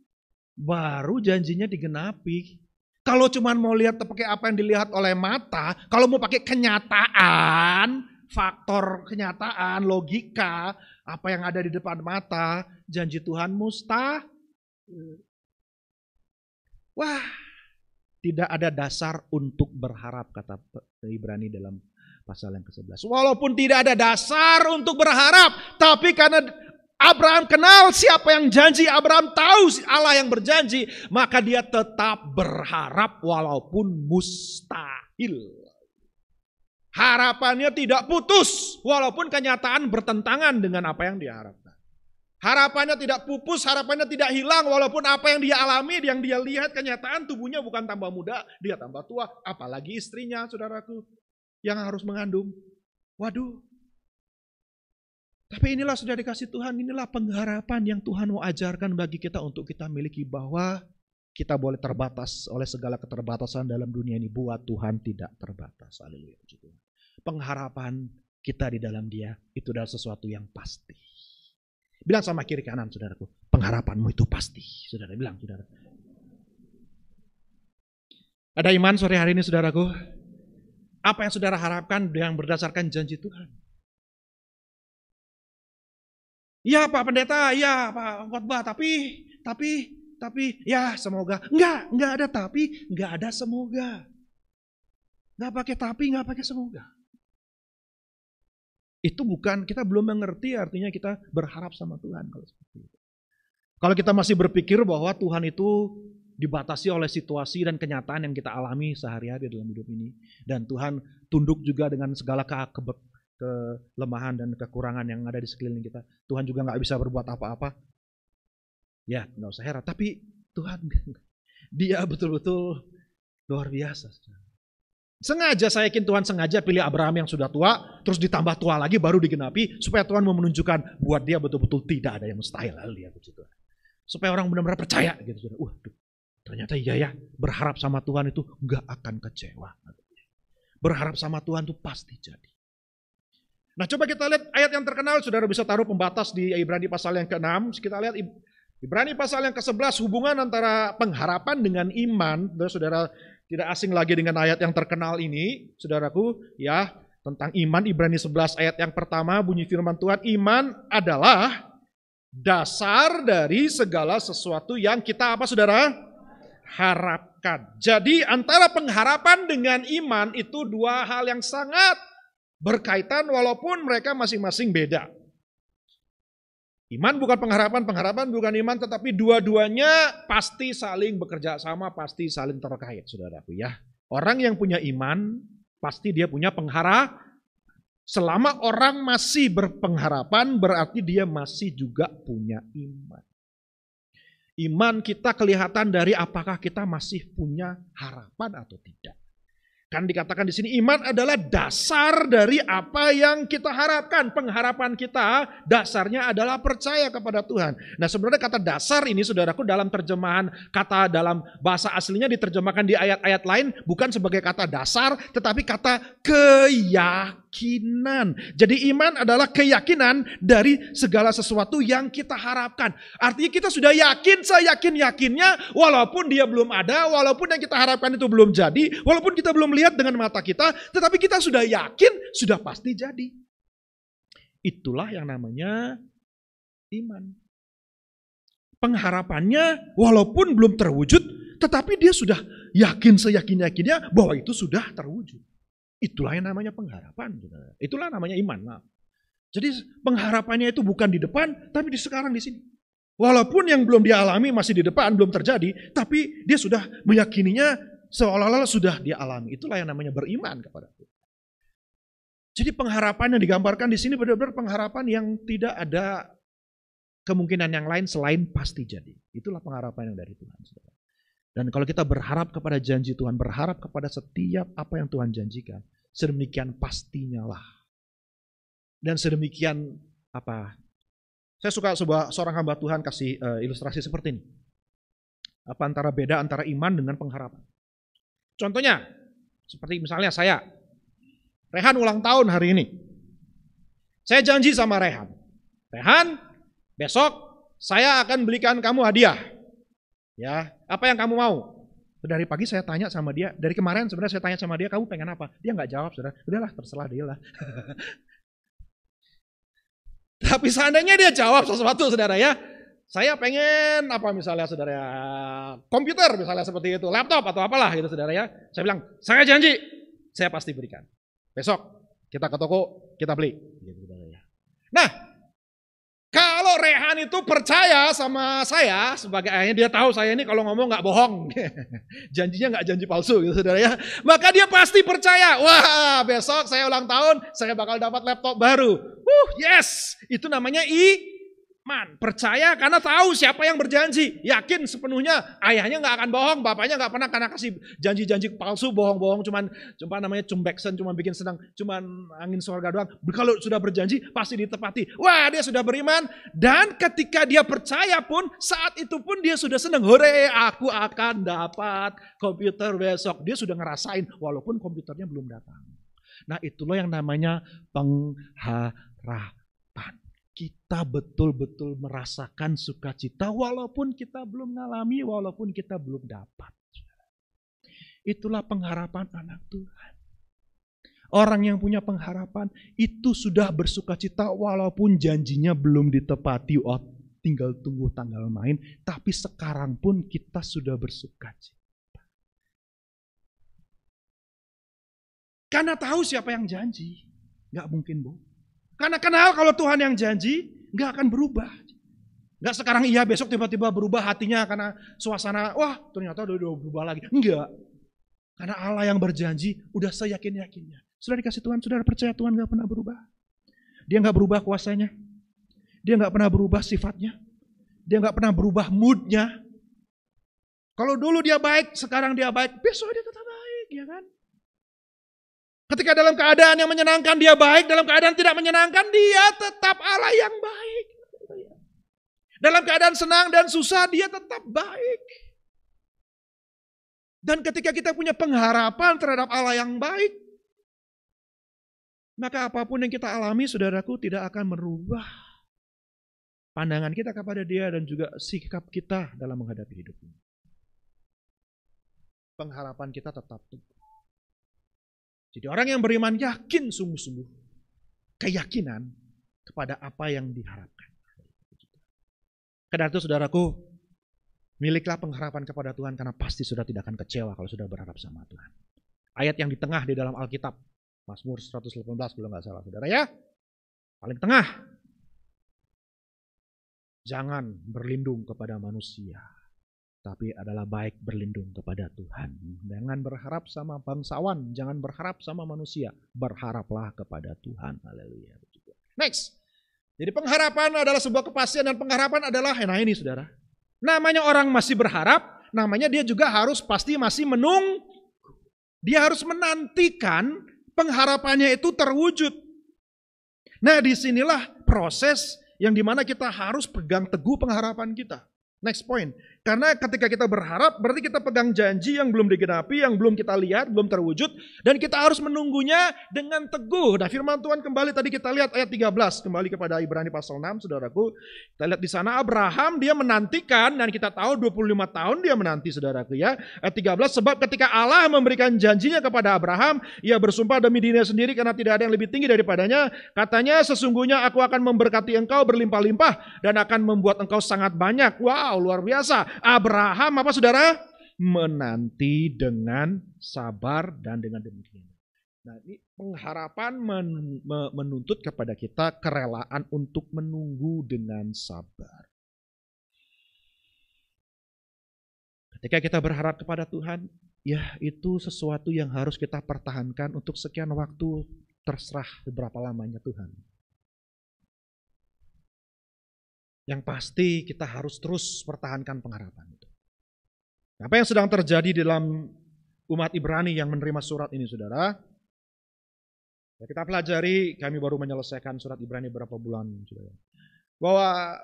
Baru janjinya digenapi. Kalau cuma mau lihat pakai apa yang dilihat oleh mata, kalau mau pakai kenyataan, faktor kenyataan, logika, apa yang ada di depan mata, janji Tuhan mustahil. Wah, tidak ada dasar untuk berharap, kata Ibrani dalam pasal yang ke-11. Walaupun tidak ada dasar untuk berharap, tapi karena Abraham kenal siapa yang janji, Abraham tahu Allah yang berjanji, maka dia tetap berharap walaupun mustahil. Harapannya tidak putus, walaupun kenyataan bertentangan dengan apa yang dia harapkan. Harapannya tidak pupus, harapannya tidak hilang, walaupun apa yang dia alami, yang dia lihat kenyataan tubuhnya bukan tambah muda, dia tambah tua, apalagi istrinya, saudaraku, yang harus mengandung. Waduh. Tapi inilah sudah dikasih Tuhan, inilah pengharapan yang Tuhan mau ajarkan bagi kita untuk kita miliki, bahwa kita boleh terbatas oleh segala keterbatasan dalam dunia ini, buat Tuhan tidak terbatas. Haleluya. Pengharapan kita di dalam Dia itu adalah sesuatu yang pasti. Bilang sama kiri kanan, saudaraku, pengharapanmu itu pasti. Saudara bilang, saudara. Ada iman sore hari ini, saudaraku? Apa yang saudara harapkan yang berdasarkan janji Tuhan? Ya Pak Pendeta, ya Pak Khotbah, tapi, ya semoga. Enggak ada tapi, enggak ada semoga. Enggak pakai tapi, enggak pakai semoga. Itu bukan, kita belum mengerti artinya kita berharap sama Tuhan kalau seperti itu. Kalau kita masih berpikir bahwa Tuhan itu dibatasi oleh situasi dan kenyataan yang kita alami sehari-hari dalam hidup ini. Dan Tuhan tunduk juga dengan segala kelemahan dan kekurangan yang ada di sekeliling kita. Tuhan juga nggak bisa berbuat apa-apa. Ya, nggak usah heran. Tapi Tuhan, Dia betul-betul luar biasa. Sengaja, saya yakin Tuhan sengaja pilih Abraham yang sudah tua, terus ditambah tua lagi baru digenapi, supaya Tuhan mau menunjukkan buat dia betul-betul tidak ada yang mustahil. Lihat itu. Supaya orang benar-benar percaya gitu. Ternyata iya ya, berharap sama Tuhan itu nggak akan kecewa. Berharap sama Tuhan itu pasti jadi. Nah, coba kita lihat ayat yang terkenal, saudara bisa taruh pembatas di Ibrani pasal yang ke-6. Kita lihat Ibrani pasal yang ke-11, hubungan antara pengharapan dengan iman. Saudara tidak asing lagi dengan ayat yang terkenal ini, saudaraku, ya, tentang iman. Ibrani 11 ayat yang pertama bunyi firman Tuhan, iman adalah dasar dari segala sesuatu yang kita apa, saudara? Harapkan. Jadi antara pengharapan dengan iman itu dua hal yang sangat berkaitan walaupun mereka masing-masing beda. Iman bukan pengharapan, pengharapan bukan iman, tetapi dua-duanya pasti saling bekerja sama, pasti saling terkait, saudaraku ya. Orang yang punya iman, pasti dia punya pengharapan. Selama orang masih berpengharapan, berarti dia masih juga punya iman. Iman kita kelihatan dari apakah kita masih punya harapan atau tidak. Kan dikatakan di sini iman adalah dasar dari apa yang kita harapkan. Pengharapan kita dasarnya adalah percaya kepada Tuhan. Nah, sebenarnya kata dasar ini, saudaraku, dalam terjemahan kata dalam bahasa aslinya diterjemahkan di ayat-ayat lain bukan sebagai kata dasar, tetapi kata keyakinan. Jadi iman adalah keyakinan dari segala sesuatu yang kita harapkan. Artinya kita sudah yakin, seyakin-yakinnya, walaupun dia belum ada, walaupun yang kita harapkan itu belum jadi, walaupun kita belum lihat dengan mata kita, tetapi kita sudah yakin, sudah pasti jadi. Itulah yang namanya iman. Pengharapannya walaupun belum terwujud, tetapi dia sudah yakin seyakin-yakinnya bahwa itu sudah terwujud. Itulah yang namanya pengharapan. Itulah namanya iman. Jadi pengharapannya itu bukan di depan, tapi di sekarang di sini. Walaupun yang belum dia alami masih di depan, belum terjadi, tapi dia sudah meyakininya seolah-olah sudah dia alami. Itulah yang namanya beriman kepada Tuhan. Jadi pengharapan yang digambarkan di sini benar-benar pengharapan yang tidak ada kemungkinan yang lain selain pasti jadi. Itulah pengharapan yang dari Tuhan. Dan kalau kita berharap kepada janji Tuhan, berharap kepada setiap apa yang Tuhan janjikan, sedemikian pastinya lah. Dan sedemikian apa? Saya suka seorang hamba Tuhan kasih ilustrasi seperti ini. Apa beda antara iman dengan pengharapan? Contohnya, seperti misalnya saya, Rehan ulang tahun hari ini. Saya janji sama Rehan, besok saya akan belikan kamu hadiah. Ya, apa yang kamu mau? Dari pagi saya tanya sama dia, dari kemarin sebenarnya saya tanya sama dia, kamu pengen apa? Dia nggak jawab, saudara. Udahlah, terserah dia lah. Tapi seandainya dia jawab sesuatu, saudara ya, saya pengen apa misalnya, saudara ya, komputer misalnya seperti itu, laptop atau apalah gitu, saudara ya. Saya bilang, saya janji, saya pasti berikan. Besok kita ke toko, kita beli. Gitu, saudara ya. Nah, kalau Rehan itu percaya sama saya sebagai ayahnya, dia tahu saya ini kalau ngomong nggak bohong, janjinya nggak janji palsu, gitu, saudara ya. Maka dia pasti percaya, wah besok saya ulang tahun, saya bakal dapat laptop baru. Yes, itu namanya iman. Percaya karena tahu siapa yang berjanji. Yakin sepenuhnya ayahnya nggak akan bohong, bapaknya nggak pernah karena kasih janji-janji palsu, bohong-bohong, cuman namanya cumbeksen, cuma bikin senang, cuman angin surga doang. Kalau sudah berjanji pasti ditepati. Wah, dia sudah beriman, dan ketika dia percaya pun, saat itu pun dia sudah senang. Hore, aku akan dapat komputer besok. Dia sudah ngerasain walaupun komputernya belum datang. Nah, itulah yang namanya pengharapan. Kita betul-betul merasakan sukacita walaupun kita belum mengalami, walaupun kita belum dapat. Itulah pengharapan anak Tuhan. Orang yang punya pengharapan itu sudah bersukacita walaupun janjinya belum ditepati, tinggal tunggu tanggal main, tapi sekarang pun kita sudah bersukacita. Karena tahu siapa yang janji, gak mungkin bohong. Karena kenal kalau Tuhan yang janji, gak akan berubah. Enggak sekarang iya, besok tiba-tiba berubah hatinya karena suasana, wah ternyata udah berubah lagi. Enggak. Karena Allah yang berjanji udah seyakin-yakinnya. Sudah dikasih Tuhan, saudara percaya Tuhan gak pernah berubah. Dia gak berubah kuasanya. Dia gak pernah berubah sifatnya. Dia gak pernah berubah moodnya. Kalau dulu dia baik, sekarang dia baik, besok dia tetap baik, ya kan? Ketika dalam keadaan yang menyenangkan dia baik, dalam keadaan tidak menyenangkan dia tetap Allah yang baik. Dalam keadaan senang dan susah dia tetap baik. Dan ketika kita punya pengharapan terhadap Allah yang baik, maka apapun yang kita alami, saudaraku, tidak akan merubah pandangan kita kepada Dia dan juga sikap kita dalam menghadapi hidup ini. Pengharapan kita tetap teguh. Jadi orang yang beriman yakin sungguh-sungguh keyakinan kepada apa yang diharapkan. Karena itu saudaraku, miliklah pengharapan kepada Tuhan karena pasti sudah tidak akan kecewa kalau sudah berharap sama Tuhan. Ayat yang di tengah di dalam Alkitab, Mazmur 118 kalau nggak salah saudara ya. Paling tengah. Jangan berlindung kepada manusia, tapi adalah baik berlindung kepada Tuhan. Jangan berharap sama bangsawan, jangan berharap sama manusia, berharaplah kepada Tuhan. Haleluya. Next. Jadi pengharapan adalah sebuah kepastian dan pengharapan adalah, nah ini saudara. Namanya orang masih berharap, namanya dia juga harus pasti masih menunggu. Dia harus menantikan pengharapannya itu terwujud. Nah disinilah proses yang dimana kita harus pegang teguh pengharapan kita. Next point. Karena ketika kita berharap, berarti kita pegang janji yang belum digenapi, yang belum kita lihat, belum terwujud. Dan kita harus menunggunya dengan teguh. Nah firman Tuhan kembali tadi kita lihat ayat 13. Kembali kepada Ibrani pasal 6, saudaraku. Kita lihat di sana Abraham dia menantikan, dan kita tahu 25 tahun dia menanti, saudaraku ya. Ayat 13, sebab ketika Allah memberikan janjinya kepada Abraham, ia bersumpah demi dirinya sendiri karena tidak ada yang lebih tinggi daripadanya. Katanya, sesungguhnya aku akan memberkati engkau berlimpah-limpah dan akan membuat engkau sangat banyak. Wow, luar biasa. Abraham apa saudara? Menanti dengan sabar dan dengan demikian. Nah ini pengharapan menuntut kepada kita kerelaan untuk menunggu dengan sabar. Ketika kita berharap kepada Tuhan, ya itu sesuatu yang harus kita pertahankan untuk sekian waktu, terserah berapa lamanya Tuhan. Yang pasti kita harus terus pertahankan pengharapan itu. Apa yang sedang terjadi dalam umat Ibrani yang menerima surat ini saudara? Ya, kita pelajari, kami baru menyelesaikan surat Ibrani beberapa bulan. Saudara. Bahwa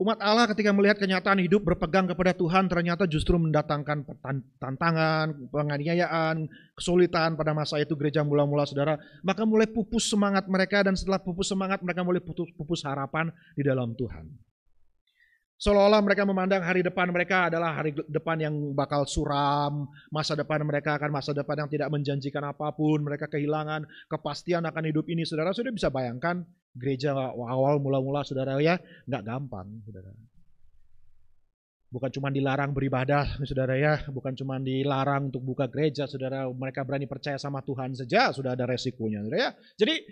umat Allah ketika melihat kenyataan hidup berpegang kepada Tuhan ternyata justru mendatangkan tantangan, penganiayaan, kesulitan pada masa itu gereja mula-mula saudara. Maka mulai pupus semangat mereka dan setelah pupus semangat mereka mulai pupus harapan di dalam Tuhan. Seolah-olah mereka memandang hari depan mereka adalah hari depan yang bakal suram, masa depan mereka akan masa depan yang tidak menjanjikan apapun, mereka kehilangan kepastian akan hidup ini. Saudara sudah bisa bayangkan gereja awal mula-mula saudara ya, nggak gampang saudara. Bukan cuma dilarang beribadah saudara ya, bukan cuma dilarang untuk buka gereja saudara, mereka berani percaya sama Tuhan saja sudah ada resikonya saudara ya. Jadi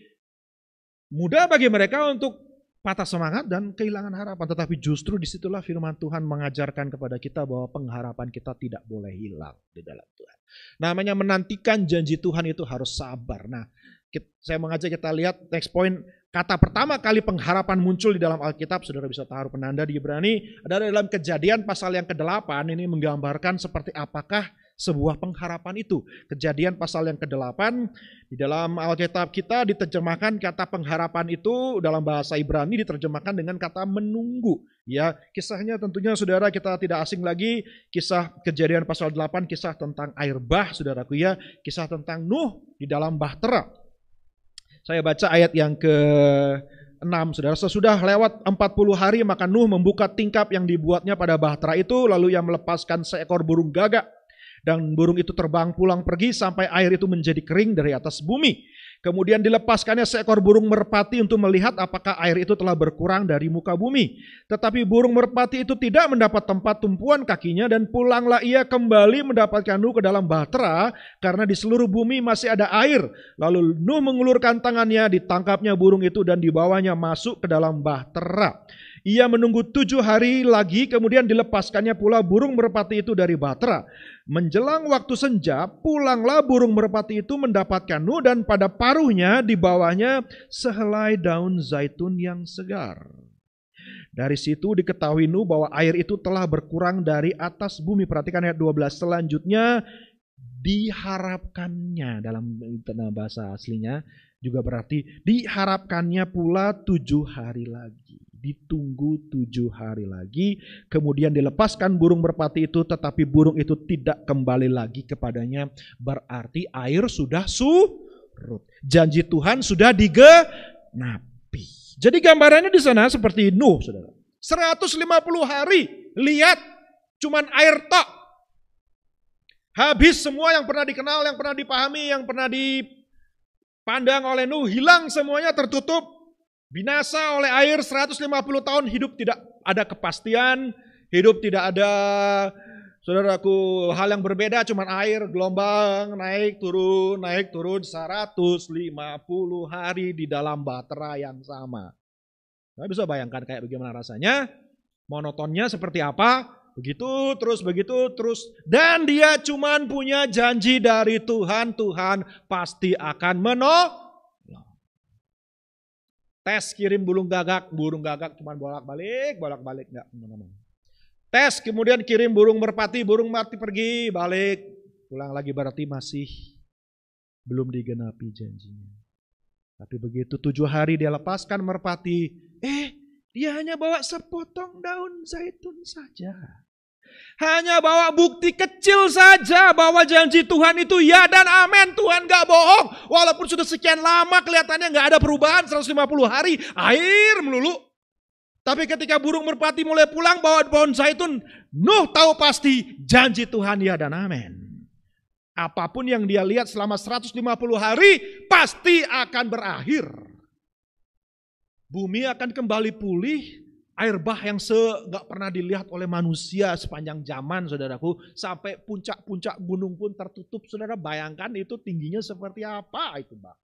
mudah bagi mereka untuk patah semangat dan kehilangan harapan. Tetapi justru disitulah firman Tuhan mengajarkan kepada kita bahwa pengharapan kita tidak boleh hilang di dalam Tuhan. Namanya menantikan janji Tuhan itu harus sabar. Nah, saya mengajak kita lihat next point. Kata pertama kali pengharapan muncul di dalam Alkitab, saudara bisa taruh penanda di Ibrani, adalah dalam Kejadian pasal yang ke-8. Ini menggambarkan seperti apakah sebuah pengharapan itu. Kejadian pasal yang ke-8 di dalam Alkitab kita diterjemahkan kata pengharapan itu dalam bahasa Ibrani diterjemahkan dengan kata menunggu. Ya, kisahnya tentunya saudara kita tidak asing lagi, kisah Kejadian pasal 8, kisah tentang air bah saudaraku ya, kisah tentang Nuh di dalam bahtera. Saya baca ayat yang ke-6 saudara. Sesudah lewat 40 hari maka Nuh membuka tingkap yang dibuatnya pada bahtera itu, lalu ia melepaskan seekor burung gagak. Dan burung itu terbang pulang pergi sampai air itu menjadi kering dari atas bumi. Kemudian dilepaskannya seekor burung merpati untuk melihat apakah air itu telah berkurang dari muka bumi. Tetapi burung merpati itu tidak mendapat tempat tumpuan kakinya dan pulanglah ia kembali mendapatkan Nuh ke dalam bahtera karena di seluruh bumi masih ada air. Lalu Nuh mengulurkan tangannya, ditangkapnya burung itu dan dibawanya masuk ke dalam bahtera. Ia menunggu 7 hari lagi, kemudian dilepaskannya pula burung merpati itu dari Batra. Menjelang waktu senja, pulanglah burung merpati itu mendapatkan Nuh, dan pada paruhnya di bawahnya sehelai daun zaitun yang segar. Dari situ diketahui Nuh bahwa air itu telah berkurang dari atas bumi. Perhatikan ayat 12. Selanjutnya, diharapkannya, dalam bahasa aslinya juga berarti diharapkannya pula 7 hari lagi. Ditunggu 7 hari lagi, kemudian dilepaskan burung merpati itu, tetapi burung itu tidak kembali lagi kepadanya. Berarti air sudah surut. Janji Tuhan sudah digenapi. Jadi gambarannya di sana seperti Nuh, saudara. 150 hari, lihat cuman air tok. Habis semua yang pernah dikenal, yang pernah dipahami, yang pernah dipandang oleh Nuh, hilang semuanya, tertutup. Binasa oleh air 150 tahun, hidup tidak ada kepastian, hidup tidak ada, saudaraku, hal yang berbeda, cuman air, gelombang, naik turun, 150 hari di dalam Batra yang sama. Nah, bisa bayangkan kayak bagaimana rasanya, monotonnya seperti apa, begitu terus, dan dia cuman punya janji dari Tuhan, Tuhan pasti akan menolong. Tes kirim burung gagak cuman bolak-balik enggak kemana-mana. Tes kemudian kirim burung merpati pergi, balik, pulang lagi, berarti masih belum digenapi janjinya. Tapi begitu 7 hari dia lepaskan merpati, dia hanya bawa sepotong daun zaitun saja. Hanya bawa bukti kecil saja bahwa janji Tuhan itu ya dan amin. Tuhan gak bohong. Walaupun sudah sekian lama kelihatannya gak ada perubahan, 150 hari, air melulu. Tapi ketika burung merpati mulai pulang bawa pohon zaitun, Nuh tahu pasti janji Tuhan ya dan amin. Apapun yang dia lihat selama 150 hari pasti akan berakhir. Bumi akan kembali pulih. Air bah yang gak pernah dilihat oleh manusia sepanjang zaman, saudaraku. Sampai puncak-puncak gunung pun tertutup. Saudara bayangkan itu tingginya seperti apa itu bah.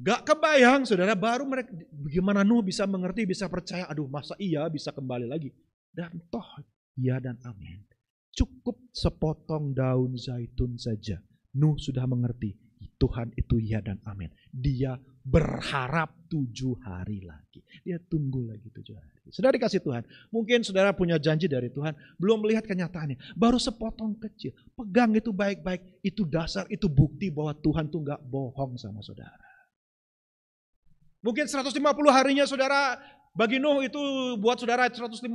Gak kebayang, saudara, baru mereka, bagaimana Nuh bisa mengerti, bisa percaya, aduh masa iya bisa kembali lagi. Dan toh, ya dan amin. Cukup sepotong daun zaitun saja. Nuh sudah mengerti, Tuhan itu ya dan amin. Dia berharap 7 hari lagi. Dia tunggu lagi 7 hari. Saudara dikasih Tuhan. Mungkin saudara punya janji dari Tuhan. Belum melihat kenyataannya. Baru sepotong kecil. Pegang itu baik-baik. Itu dasar, itu bukti bahwa Tuhan tuh gak bohong sama saudara. Mungkin 150 harinya saudara, bagi Nuh itu buat saudara 150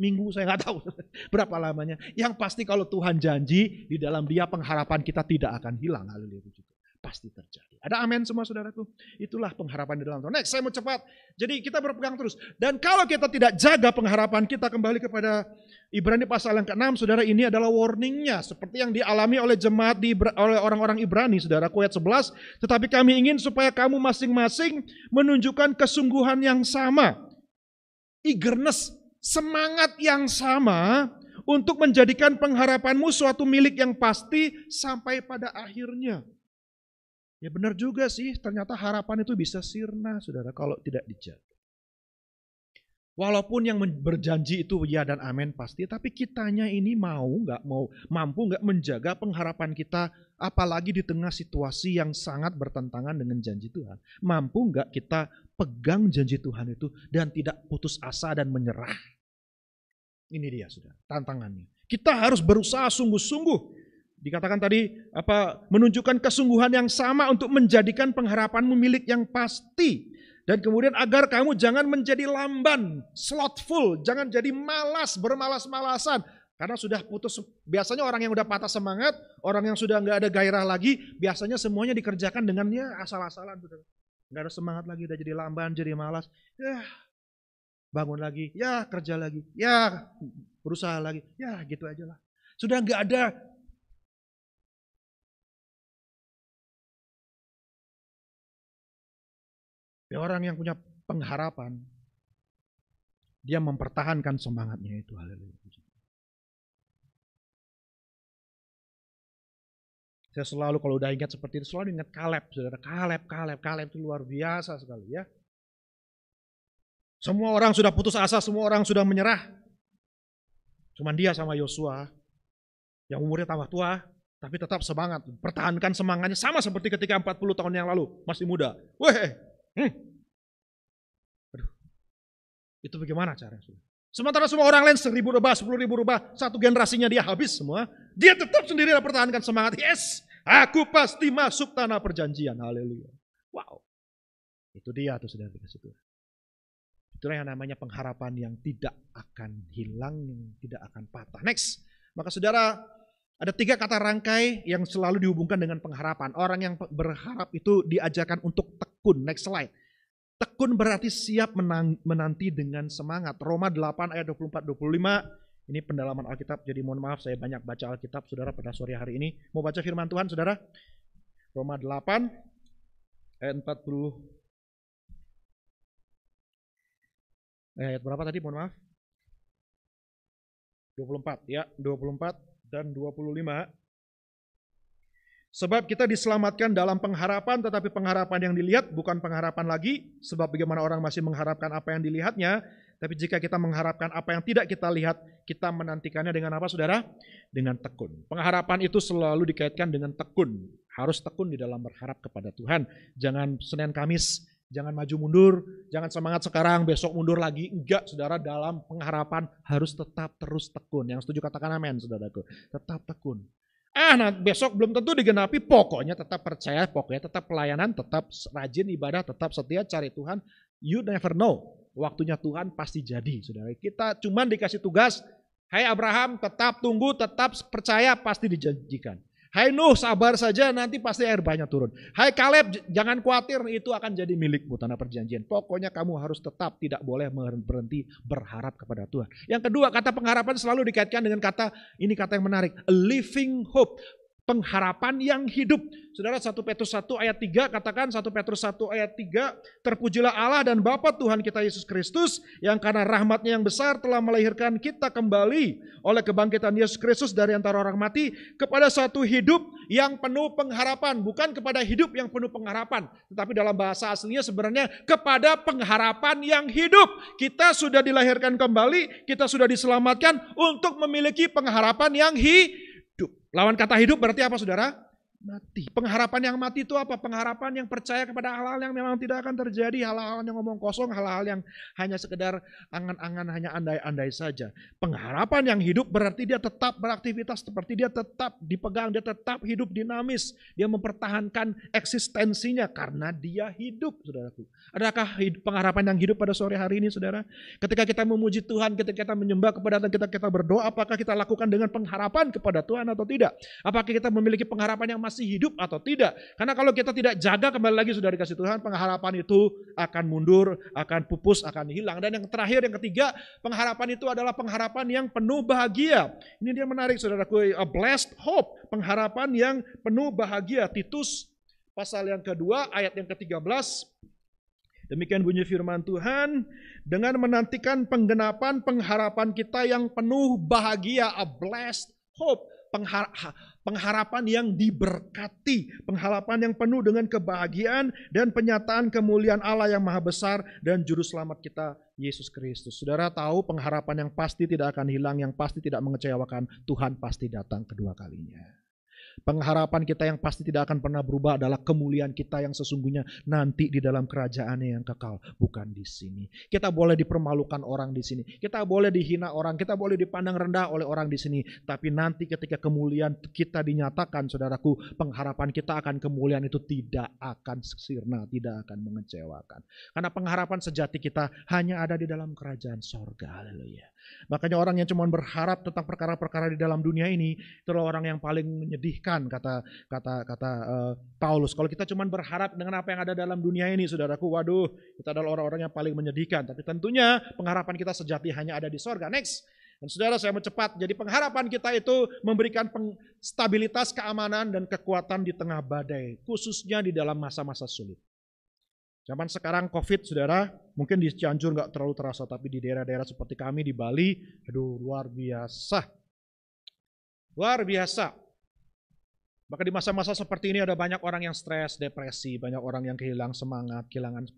minggu, saya gak tahu berapa lamanya. Yang pasti kalau Tuhan janji, di dalam dia pengharapan kita tidak akan hilang. Haleluya. Pasti terjadi. Ada amin semua saudaraku? Itulah pengharapan di dalam Tuhan. Next, saya mau cepat. Jadi kita berpegang terus. Dan kalau kita tidak jaga pengharapan kita, kembali kepada Ibrani pasal yang ke-6, saudara, ini adalah warningnya. Seperti yang dialami oleh jemaat oleh orang-orang Ibrani, saudaraku, ayat 11. Tetapi kami ingin supaya kamu masing-masing menunjukkan kesungguhan yang sama. Eagerness, semangat yang sama untuk menjadikan pengharapanmu suatu milik yang pasti sampai pada akhirnya. Ya benar juga sih, ternyata harapan itu bisa sirna, saudara, kalau tidak dijaga. Walaupun yang berjanji itu ya dan amin pasti, tapi kitanya ini mampu nggak menjaga pengharapan kita, apalagi di tengah situasi yang sangat bertentangan dengan janji Tuhan. Mampu nggak kita pegang janji Tuhan itu dan tidak putus asa dan menyerah? Ini dia, saudara, tantangannya. Kita harus berusaha sungguh-sungguh. Dikatakan tadi menunjukkan kesungguhan yang sama untuk menjadikan pengharapanmu milik yang pasti. Dan kemudian agar kamu jangan menjadi lamban, slothful, jangan jadi malas, bermalas-malasan. Karena sudah putus, biasanya orang yang udah patah semangat, orang yang sudah nggak ada gairah lagi, biasanya semuanya dikerjakan dengan asal-asalan. Nggak ada semangat lagi, udah jadi lamban, jadi malas. Bangun lagi, kerja lagi, berusaha lagi, gitu aja lah. Sudah nggak ada. Orang yang punya pengharapan, dia mempertahankan semangatnya itu. Haleluya. Saya selalu kalau udah ingat seperti itu, selalu ingat Kaleb, saudara. Kaleb itu luar biasa sekali ya. Semua orang sudah putus asa, semua orang sudah menyerah. Cuman dia sama Yosua yang umurnya tambah tua, tapi tetap semangat. Pertahankan semangatnya sama seperti ketika 40 tahun yang lalu, masih muda. Weh, aduh, itu bagaimana caranya? Sementara semua orang lain 1.000 rubah, 10.000 rubah, satu generasinya dia habis semua. Dia tetap sendiri pertahankan semangat. Yes, aku pasti masuk tanah perjanjian. Haleluya. Wow. Itu dia tuh saudara dikasih Tuhan. Itulah yang namanya pengharapan yang tidak akan hilang, yang tidak akan patah. Next. Maka saudara, ada 3 kata rangkai yang selalu dihubungkan dengan pengharapan. Orang yang berharap itu diajarkan untuk tekun. Next slide. Tekun berarti siap menanti dengan semangat. Roma 8 ayat 24-25. Ini pendalaman Alkitab, jadi mohon maaf saya banyak baca Alkitab saudara pada sore hari ini. Mau baca firman Tuhan saudara? Roma 8 ayat 40. Ayat berapa tadi mohon maaf? 24 ya, 24 dan 25. Sebab kita diselamatkan dalam pengharapan, tetapi pengharapan yang dilihat bukan pengharapan lagi. Sebab bagaimana orang masih mengharapkan apa yang dilihatnya. Tapi jika kita mengharapkan apa yang tidak kita lihat, kita menantikannya dengan apa saudara? Dengan tekun. Pengharapan itu selalu dikaitkan dengan tekun. Harus tekun di dalam berharap kepada Tuhan. Jangan Senin Kamis, jangan maju mundur, jangan semangat sekarang, besok mundur lagi. Enggak saudara, dalam pengharapan harus tetap terus tekun. Yang setuju katakan amin saudaraku. Tetap tekun. Nah besok belum tentu digenapi, pokoknya tetap percaya, pokoknya tetap pelayanan, tetap rajin ibadah, tetap setia cari Tuhan. You never know, waktunya Tuhan pasti jadi saudara. Kita cuman dikasih tugas, hai Abraham tetap tunggu, tetap percaya pasti dijanjikan. Hai Nuh sabar saja nanti pasti air banyak turun. Hai Kaleb jangan khawatir itu akan jadi milikmu tanah perjanjian. Pokoknya kamu harus tetap tidak boleh berhenti berharap kepada Tuhan. Yang kedua kata pengharapan selalu dikaitkan dengan kata, ini kata yang menarik, a living hope. Pengharapan yang hidup. Saudara 1 Petrus 1 ayat 3 katakan 1 Petrus 1 ayat 3 terpujilah Allah dan Bapa Tuhan kita Yesus Kristus yang karena rahmatnya yang besar telah melahirkan kita kembali oleh kebangkitan Yesus Kristus dari antara orang mati kepada satu hidup yang penuh pengharapan. Bukan kepada hidup yang penuh pengharapan, tetapi dalam bahasa aslinya sebenarnya kepada pengharapan yang hidup. Kita sudah dilahirkan kembali, kita sudah diselamatkan untuk memiliki pengharapan yang hidup. Lawan kata hidup berarti apa saudara? Mati. Pengharapan yang mati itu apa? Pengharapan yang percaya kepada hal-hal yang memang tidak akan terjadi, hal-hal yang ngomong kosong, hal-hal yang hanya sekedar angan-angan, hanya andai-andai saja. Pengharapan yang hidup berarti dia tetap beraktivitas, seperti dia tetap dipegang, dia tetap hidup dinamis, dia mempertahankan eksistensinya karena dia hidup, saudaraku. Adakah pengharapan yang hidup pada sore hari ini, saudara? Ketika kita memuji Tuhan, ketika kita menyembah kepada Tuhan, kita berdoa, apakah kita lakukan dengan pengharapan kepada Tuhan atau tidak? Apakah kita memiliki pengharapan yang masih hidup atau tidak? Karena kalau kita tidak jaga, kembali lagi sudah dikasih Tuhan, pengharapan itu akan mundur, akan pupus, akan hilang. Dan yang terakhir, yang ketiga, pengharapan itu adalah pengharapan yang penuh bahagia. Ini dia menarik saudaraku, a blessed hope, pengharapan yang penuh bahagia. Titus pasal yang kedua, ayat yang ke-13. Demikian bunyi firman Tuhan, dengan menantikan penggenapan pengharapan kita yang penuh bahagia, a blessed hope. Pengharapan yang diberkati, pengharapan yang penuh dengan kebahagiaan dan penyataan kemuliaan Allah yang maha besar dan juru selamat kita Yesus Kristus. Saudara tahu pengharapan yang pasti tidak akan hilang, yang pasti tidak mengecewakan, Tuhan pasti datang kedua kalinya. Pengharapan kita yang pasti tidak akan pernah berubah adalah kemuliaan kita yang sesungguhnya nanti di dalam kerajaannya yang kekal, bukan di sini. Kita boleh dipermalukan orang di sini, kita boleh dihina orang, kita boleh dipandang rendah oleh orang di sini, tapi nanti ketika kemuliaan kita dinyatakan, saudaraku, pengharapan kita akan kemuliaan itu tidak akan sirna, tidak akan mengecewakan. Karena pengharapan sejati kita hanya ada di dalam kerajaan sorga. Haleluya. Makanya orang yang cuma berharap tentang perkara-perkara di dalam dunia ini, itulah orang yang paling menyedihkan, kata Paulus. Kalau kita cuma berharap dengan apa yang ada dalam dunia ini, saudaraku, waduh, kita adalah orang-orang yang paling menyedihkan. Tapi tentunya pengharapan kita sejati hanya ada di sorga. Next. Dan saudara, saya mau cepat. Jadi pengharapan kita itu memberikan stabilitas, keamanan, dan kekuatan di tengah badai, khususnya di dalam masa-masa sulit. Zaman sekarang COVID, saudara, mungkin di Cianjur nggak terlalu terasa, tapi di daerah-daerah seperti kami di Bali, aduh luar biasa. Luar biasa. Maka di masa-masa seperti ini ada banyak orang yang stres, depresi, banyak orang yang kehilangan semangat, kehilangan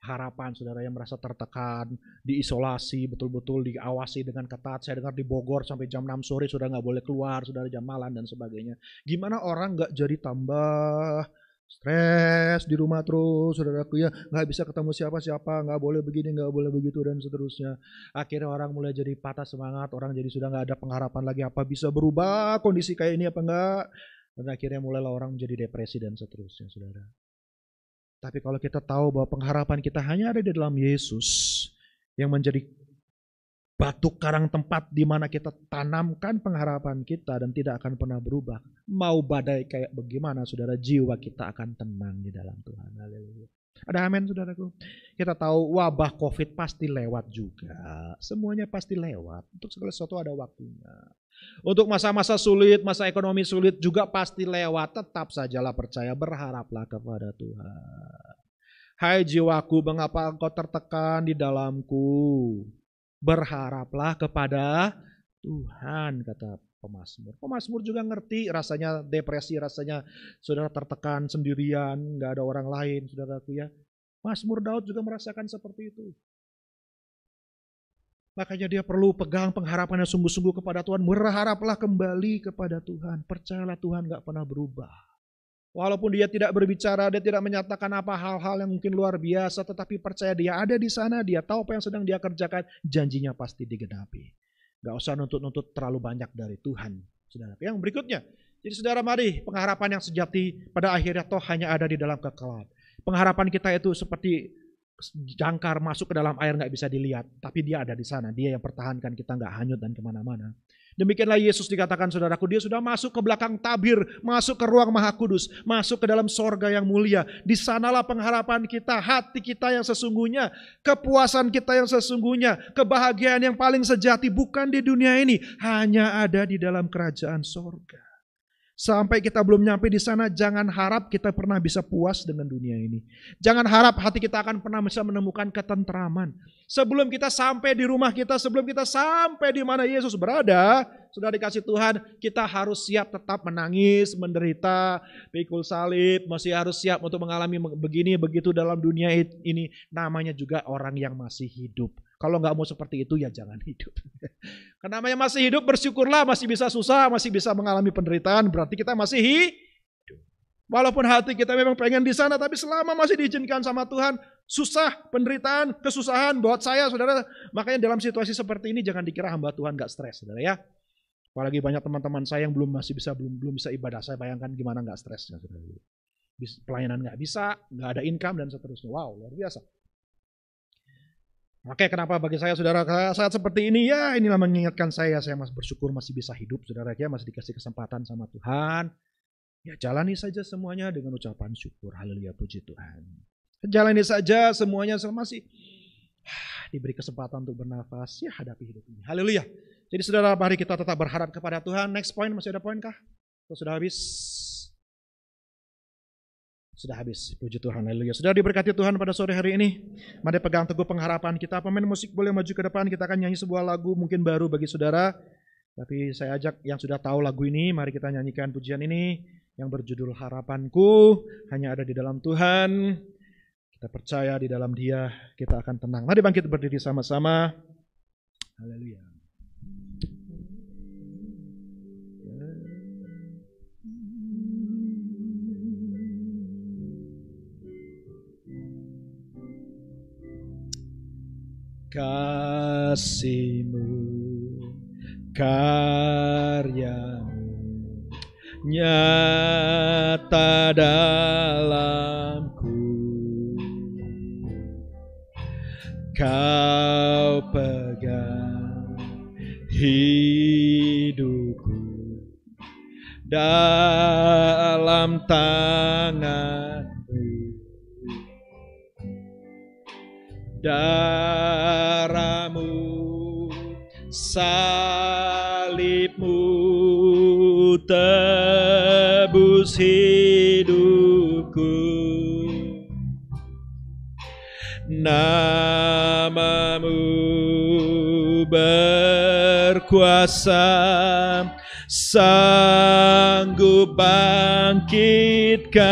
harapan saudara yang merasa tertekan, diisolasi, betul-betul diawasi dengan ketat. Saya dengar di Bogor sampai jam 6 sore sudah nggak boleh keluar, saudara, jam malam dan sebagainya. Gimana orang nggak jadi tambah stres di rumah terus, saudaraku ya, nggak bisa ketemu siapa-siapa, nggak boleh begini, nggak boleh begitu dan seterusnya. Akhirnya orang mulai jadi patah semangat, orang jadi sudah nggak ada pengharapan lagi, apa bisa berubah kondisi kayak ini apa enggak. Dan akhirnya mulailah orang menjadi depresi dan seterusnya, saudara. Tapi kalau kita tahu bahwa pengharapan kita hanya ada di dalam Yesus yang menjadi batu karang tempat di mana kita tanamkan pengharapan kita dan tidak akan pernah berubah. Mau badai kayak bagaimana, saudara, jiwa kita akan tenang di dalam Tuhan. Haleluya. Ada amin, saudaraku. Kita tahu wabah COVID pasti lewat juga. Semuanya pasti lewat. Untuk segala sesuatu ada waktunya. Untuk masa-masa sulit, masa ekonomi sulit juga pasti lewat. Tetap sajalah percaya, berharaplah kepada Tuhan. Hai jiwaku, mengapa engkau tertekan di dalamku? Berharaplah kepada Tuhan, kata pemazmur. Pemazmur juga ngerti rasanya depresi, rasanya saudara tertekan sendirian, nggak ada orang lain, saudaraku ya. Mazmur Daud juga merasakan seperti itu. Makanya dia perlu pegang pengharapannya sungguh-sungguh kepada Tuhan. Berharaplah kembali kepada Tuhan. Percayalah Tuhan gak pernah berubah. Walaupun dia tidak berbicara, dia tidak menyatakan apa hal-hal yang mungkin luar biasa, tetapi percaya dia ada di sana, dia tahu apa yang sedang dia kerjakan, janjinya pasti digenapi. Gak usah nuntut-nuntut terlalu banyak dari Tuhan. Saudara. Yang berikutnya, jadi saudara, mari pengharapan yang sejati pada akhirnya toh hanya ada di dalam kekekalan. Pengharapan kita itu seperti jangkar masuk ke dalam air nggak bisa dilihat, tapi dia ada di sana, dia yang pertahankan kita nggak hanyut dan kemana-mana. Demikianlah Yesus dikatakan, saudaraku, dia sudah masuk ke belakang tabir, masuk ke ruang Maha Kudus, masuk ke dalam sorga yang mulia. Di sanalah pengharapan kita, hati kita yang sesungguhnya, kepuasan kita yang sesungguhnya, kebahagiaan yang paling sejati bukan di dunia ini, hanya ada di dalam kerajaan sorga. Sampai kita belum nyampe di sana, jangan harap kita pernah bisa puas dengan dunia ini. Jangan harap hati kita akan pernah bisa menemukan ketentraman. Sebelum kita sampai di rumah kita, sebelum kita sampai di mana Yesus berada, sudah dikasih Tuhan, kita harus siap tetap menangis, menderita, pikul salib, masih harus siap untuk mengalami begini, begitu dalam dunia ini. Namanya juga orang yang masih hidup. Kalau nggak mau seperti itu ya jangan hidup. Karena namanya masih hidup, bersyukurlah, masih bisa susah, masih bisa mengalami penderitaan, berarti kita masih hidup. Walaupun hati kita memang pengen di sana, tapi selama masih diizinkan sama Tuhan, susah, penderitaan, kesusahan buat saya, saudara. Makanya dalam situasi seperti ini jangan dikira hamba Tuhan nggak stres, saudara ya. Apalagi banyak teman-teman saya yang belum bisa ibadah, saya bayangkan gimana nggak stresnya, saudara. Pelayanan nggak bisa, nggak ada income dan seterusnya. Wow, luar biasa. Oke, kenapa bagi saya, saudara, saat seperti ini, ya inilah mengingatkan saya masih bersyukur masih bisa hidup, saudara, ya masih dikasih kesempatan sama Tuhan. Ya jalani saja semuanya dengan ucapan syukur, haleluya, puji Tuhan. Jalani saja semuanya masih diberi kesempatan untuk bernafas, ya hadapi hidup ini, haleluya. Jadi saudara, mari kita tetap berharap kepada Tuhan. Next point, masih ada poin kah? Atau sudah habis? Sudah habis, puji Tuhan, haleluya. Sudah diberkati Tuhan pada sore hari ini. Mari pegang teguh pengharapan kita. Pemain musik boleh maju ke depan, kita akan nyanyi sebuah lagu mungkin baru bagi saudara. Tapi saya ajak yang sudah tahu lagu ini, mari kita nyanyikan pujian ini yang berjudul Harapanku Hanya Ada di Dalam Tuhan. Kita percaya di dalam Dia kita akan tenang. Mari bangkit berdiri sama-sama. Haleluya. Kasih-Mu, karya-Mu nyata dalamku. Kau pegang hidupku dalam tangan-Mu. Darah-Mu, salib-Mu tebus hidupku. Nama-Mu berkuasa, sanggup bangkitkan.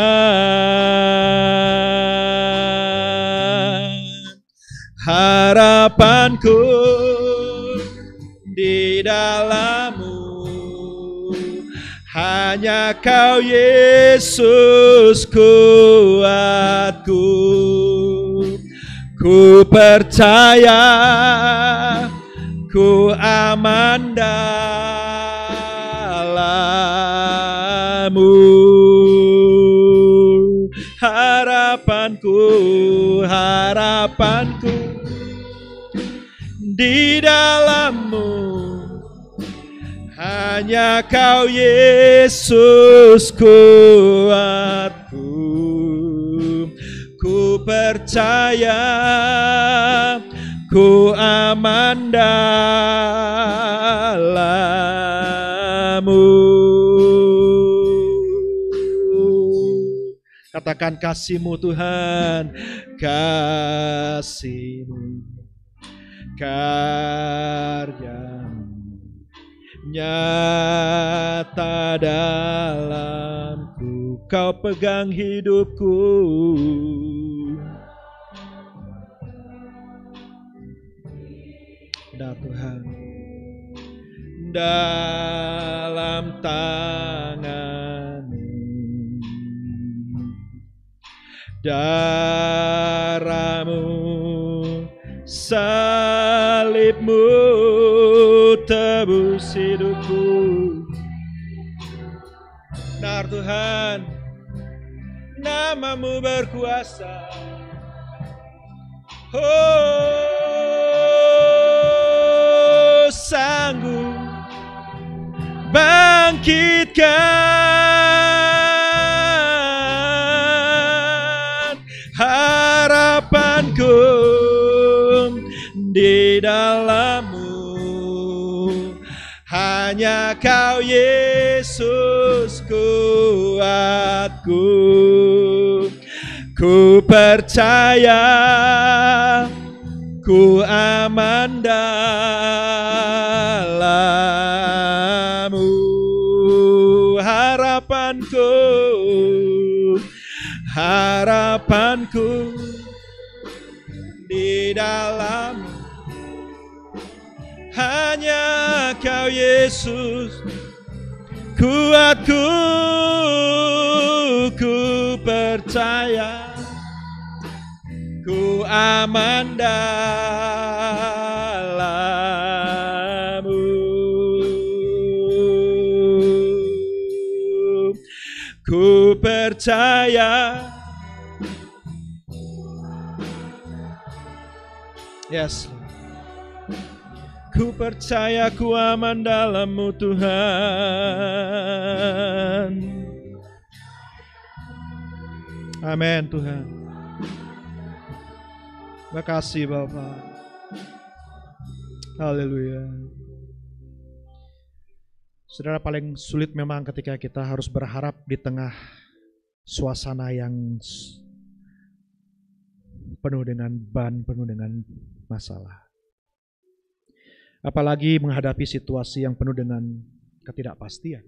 harapanku di dalam-Mu. Hanya Kau Yesus kuatku. Ku percaya ku aman dalam-Mu. Harapanku di dalam-Mu. Hanya Kau Yesus kuatku. Ku percaya ku aman dalam-Mu. Katakan kasih-Mu Tuhan, kasih-Mu, karya-Mu nyata dalamku. Kau pegang hidupku. Dan Tuhan, dalam tangan-Mu darah-Mu, salib-Mu tebus hidupku. Benar Tuhan, nama-Mu berkuasa. Oh, sanggup bangkitkan harapanku di dalam-Mu. Hanya Kau Yesus kuatku. Ku percaya ku aman dalam-Mu. Harapanku di dalam-Mu. Hanya Kau Yesus kuatku. Ku percaya ku aman dalam-Mu. Ku percaya. Yes. Ku percaya ku aman dalam-Mu Tuhan. Amin Tuhan. Terima kasih Bapak. Haleluya. Saudara, paling sulit memang ketika kita harus berharap di tengah suasana yang penuh dengan beban, penuh dengan masalah. Apalagi menghadapi situasi yang penuh dengan ketidakpastian.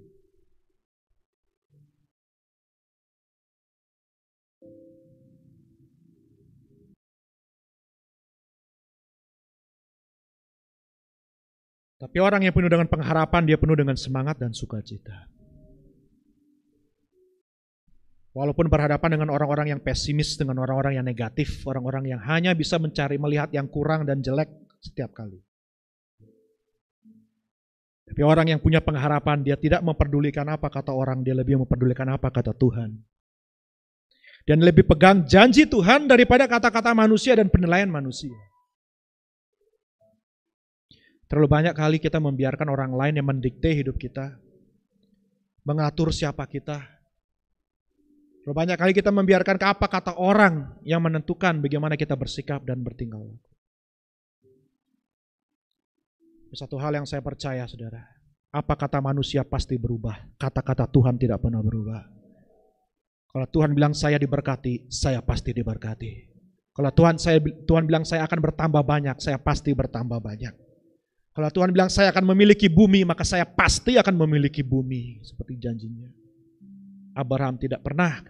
Tapi orang yang penuh dengan pengharapan, dia penuh dengan semangat dan sukacita. Walaupun berhadapan dengan orang-orang yang pesimis, dengan orang-orang yang negatif, orang-orang yang hanya bisa melihat yang kurang dan jelek setiap kali. Tapi orang yang punya pengharapan, dia tidak memperdulikan apa kata orang, dia lebih memperdulikan apa kata Tuhan. Dan lebih pegang janji Tuhan daripada kata-kata manusia dan penilaian manusia. Terlalu banyak kali kita membiarkan orang lain yang mendikte hidup kita, mengatur siapa kita. Terlalu banyak kali kita membiarkan apa kata orang yang menentukan bagaimana kita bersikap dan bertingkah laku. Satu hal yang saya percaya, saudara, apa kata manusia pasti berubah, kata-kata Tuhan tidak pernah berubah. Kalau Tuhan bilang saya diberkati, saya pasti diberkati. Kalau Tuhan bilang saya akan bertambah banyak, saya pasti bertambah banyak. Kalau Tuhan bilang saya akan memiliki bumi, maka saya pasti akan memiliki bumi, seperti janjinya. Abraham tidak pernah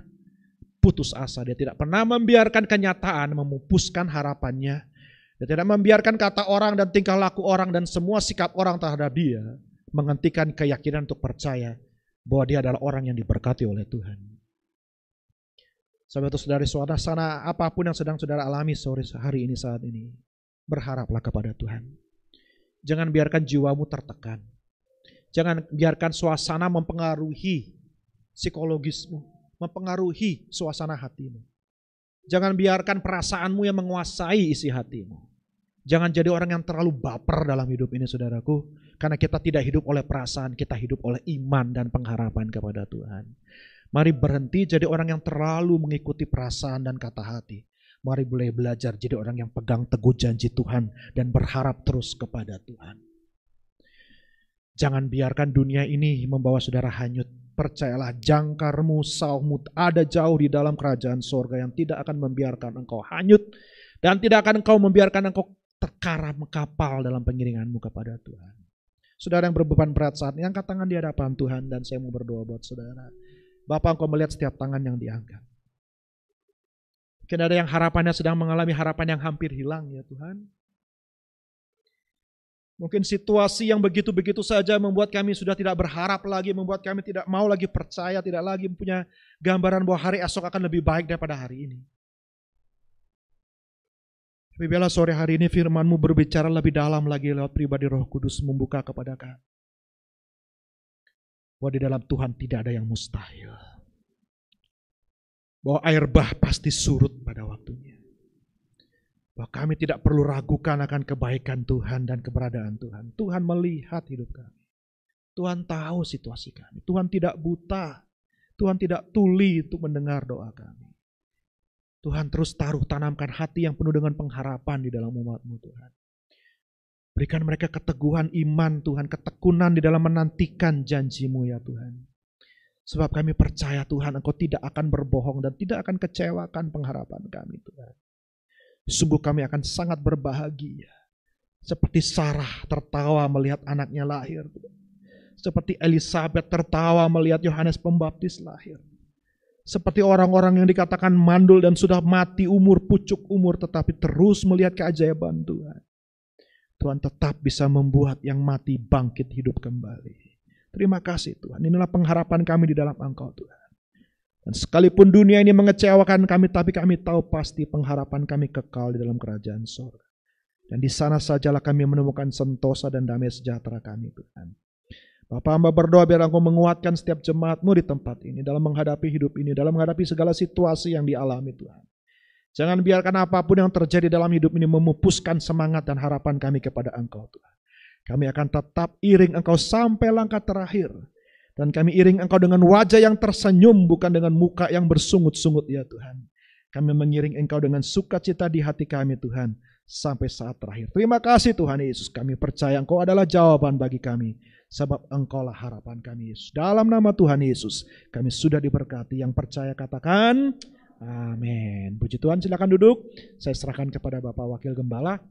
putus asa, dia tidak pernah membiarkan kenyataan memupuskan harapannya. Dia tidak membiarkan kata orang dan tingkah laku orang dan semua sikap orang terhadap dia menghentikan keyakinan untuk percaya bahwa dia adalah orang yang diberkati oleh Tuhan. Sahabat saudari, suasana apapun yang sedang saudara alami sore hari ini saat ini, berharaplah kepada Tuhan. Jangan biarkan jiwamu tertekan. Jangan biarkan suasana mempengaruhi psikologismu, mempengaruhi suasana hatimu. Jangan biarkan perasaanmu yang menguasai isi hatimu. Jangan jadi orang yang terlalu baper dalam hidup ini, saudaraku. Karena kita tidak hidup oleh perasaan, kita hidup oleh iman dan pengharapan kepada Tuhan. Mari berhenti jadi orang yang terlalu mengikuti perasaan dan kata hati. Mari boleh belajar jadi orang yang pegang teguh janji Tuhan dan berharap terus kepada Tuhan. Jangan biarkan dunia ini membawa saudara hanyut. Percayalah, jangkarmu, sauhmu ada jauh di dalam kerajaan sorga yang tidak akan membiarkan engkau hanyut dan tidak akan engkau membiarkan engkau terkaram kapal dalam pengiringanmu kepada Tuhan. Saudara yang berbeban berat saat ini, angkat tangan di hadapan Tuhan dan saya mau berdoa buat saudara. Bapak, engkau melihat setiap tangan yang diangkat. Mungkin ada yang harapannya sedang mengalami harapan yang hampir hilang ya Tuhan. Mungkin situasi yang begitu-begitu saja membuat kami sudah tidak berharap lagi, membuat kami tidak mau lagi percaya, tidak lagi punya gambaran bahwa hari esok akan lebih baik daripada hari ini. Tapi biarlah sore hari ini firman-Mu berbicara lebih dalam lagi lewat pribadi Roh Kudus membuka kepada kami. Bahwa di dalam Tuhan tidak ada yang mustahil. Bahwa air bah pasti surut pada waktunya. Bahwa kami tidak perlu ragukan akan kebaikan Tuhan dan keberadaan Tuhan. Tuhan melihat hidup kami. Tuhan tahu situasi kami. Tuhan tidak buta. Tuhan tidak tuli untuk mendengar doa kami. Tuhan terus tanamkan hati yang penuh dengan pengharapan di dalam umat-Mu Tuhan. Berikan mereka keteguhan iman Tuhan, ketekunan di dalam menantikan janji-Mu ya Tuhan. Sebab kami percaya Tuhan Engkau tidak akan berbohong dan tidak akan kecewakan pengharapan kami Tuhan. Sungguh kami akan sangat berbahagia. Seperti Sarah tertawa melihat anaknya lahir. Seperti Elisabeth tertawa melihat Yohanes Pembaptis lahir. Seperti orang-orang yang dikatakan mandul dan sudah mati umur, pucuk umur, tetapi terus melihat keajaiban Tuhan. Tuhan tetap bisa membuat yang mati bangkit hidup kembali. Terima kasih Tuhan. Inilah pengharapan kami di dalam Engkau Tuhan. Dan sekalipun dunia ini mengecewakan kami, tapi kami tahu pasti pengharapan kami kekal di dalam kerajaan surga. Dan di sana sajalah kami menemukan sentosa dan damai sejahtera kami Tuhan. Bapa, hamba berdoa biar Engkau menguatkan setiap jemaat-Mu di tempat ini, dalam menghadapi hidup ini, dalam menghadapi segala situasi yang dialami Tuhan. Jangan biarkan apapun yang terjadi dalam hidup ini memupuskan semangat dan harapan kami kepada Engkau Tuhan. Kami akan tetap iring Engkau sampai langkah terakhir. Dan kami iring Engkau dengan wajah yang tersenyum, bukan dengan muka yang bersungut-sungut ya Tuhan. Kami mengiring Engkau dengan sukacita di hati kami Tuhan, sampai saat terakhir. Terima kasih Tuhan Yesus, kami percaya Engkau adalah jawaban bagi kami. Sebab Engkaulah harapan kami Yesus. Dalam nama Tuhan Yesus, kami sudah diberkati. Yang percaya katakan, amin. Puji Tuhan, silakan duduk. Saya serahkan kepada Bapak Wakil Gembala.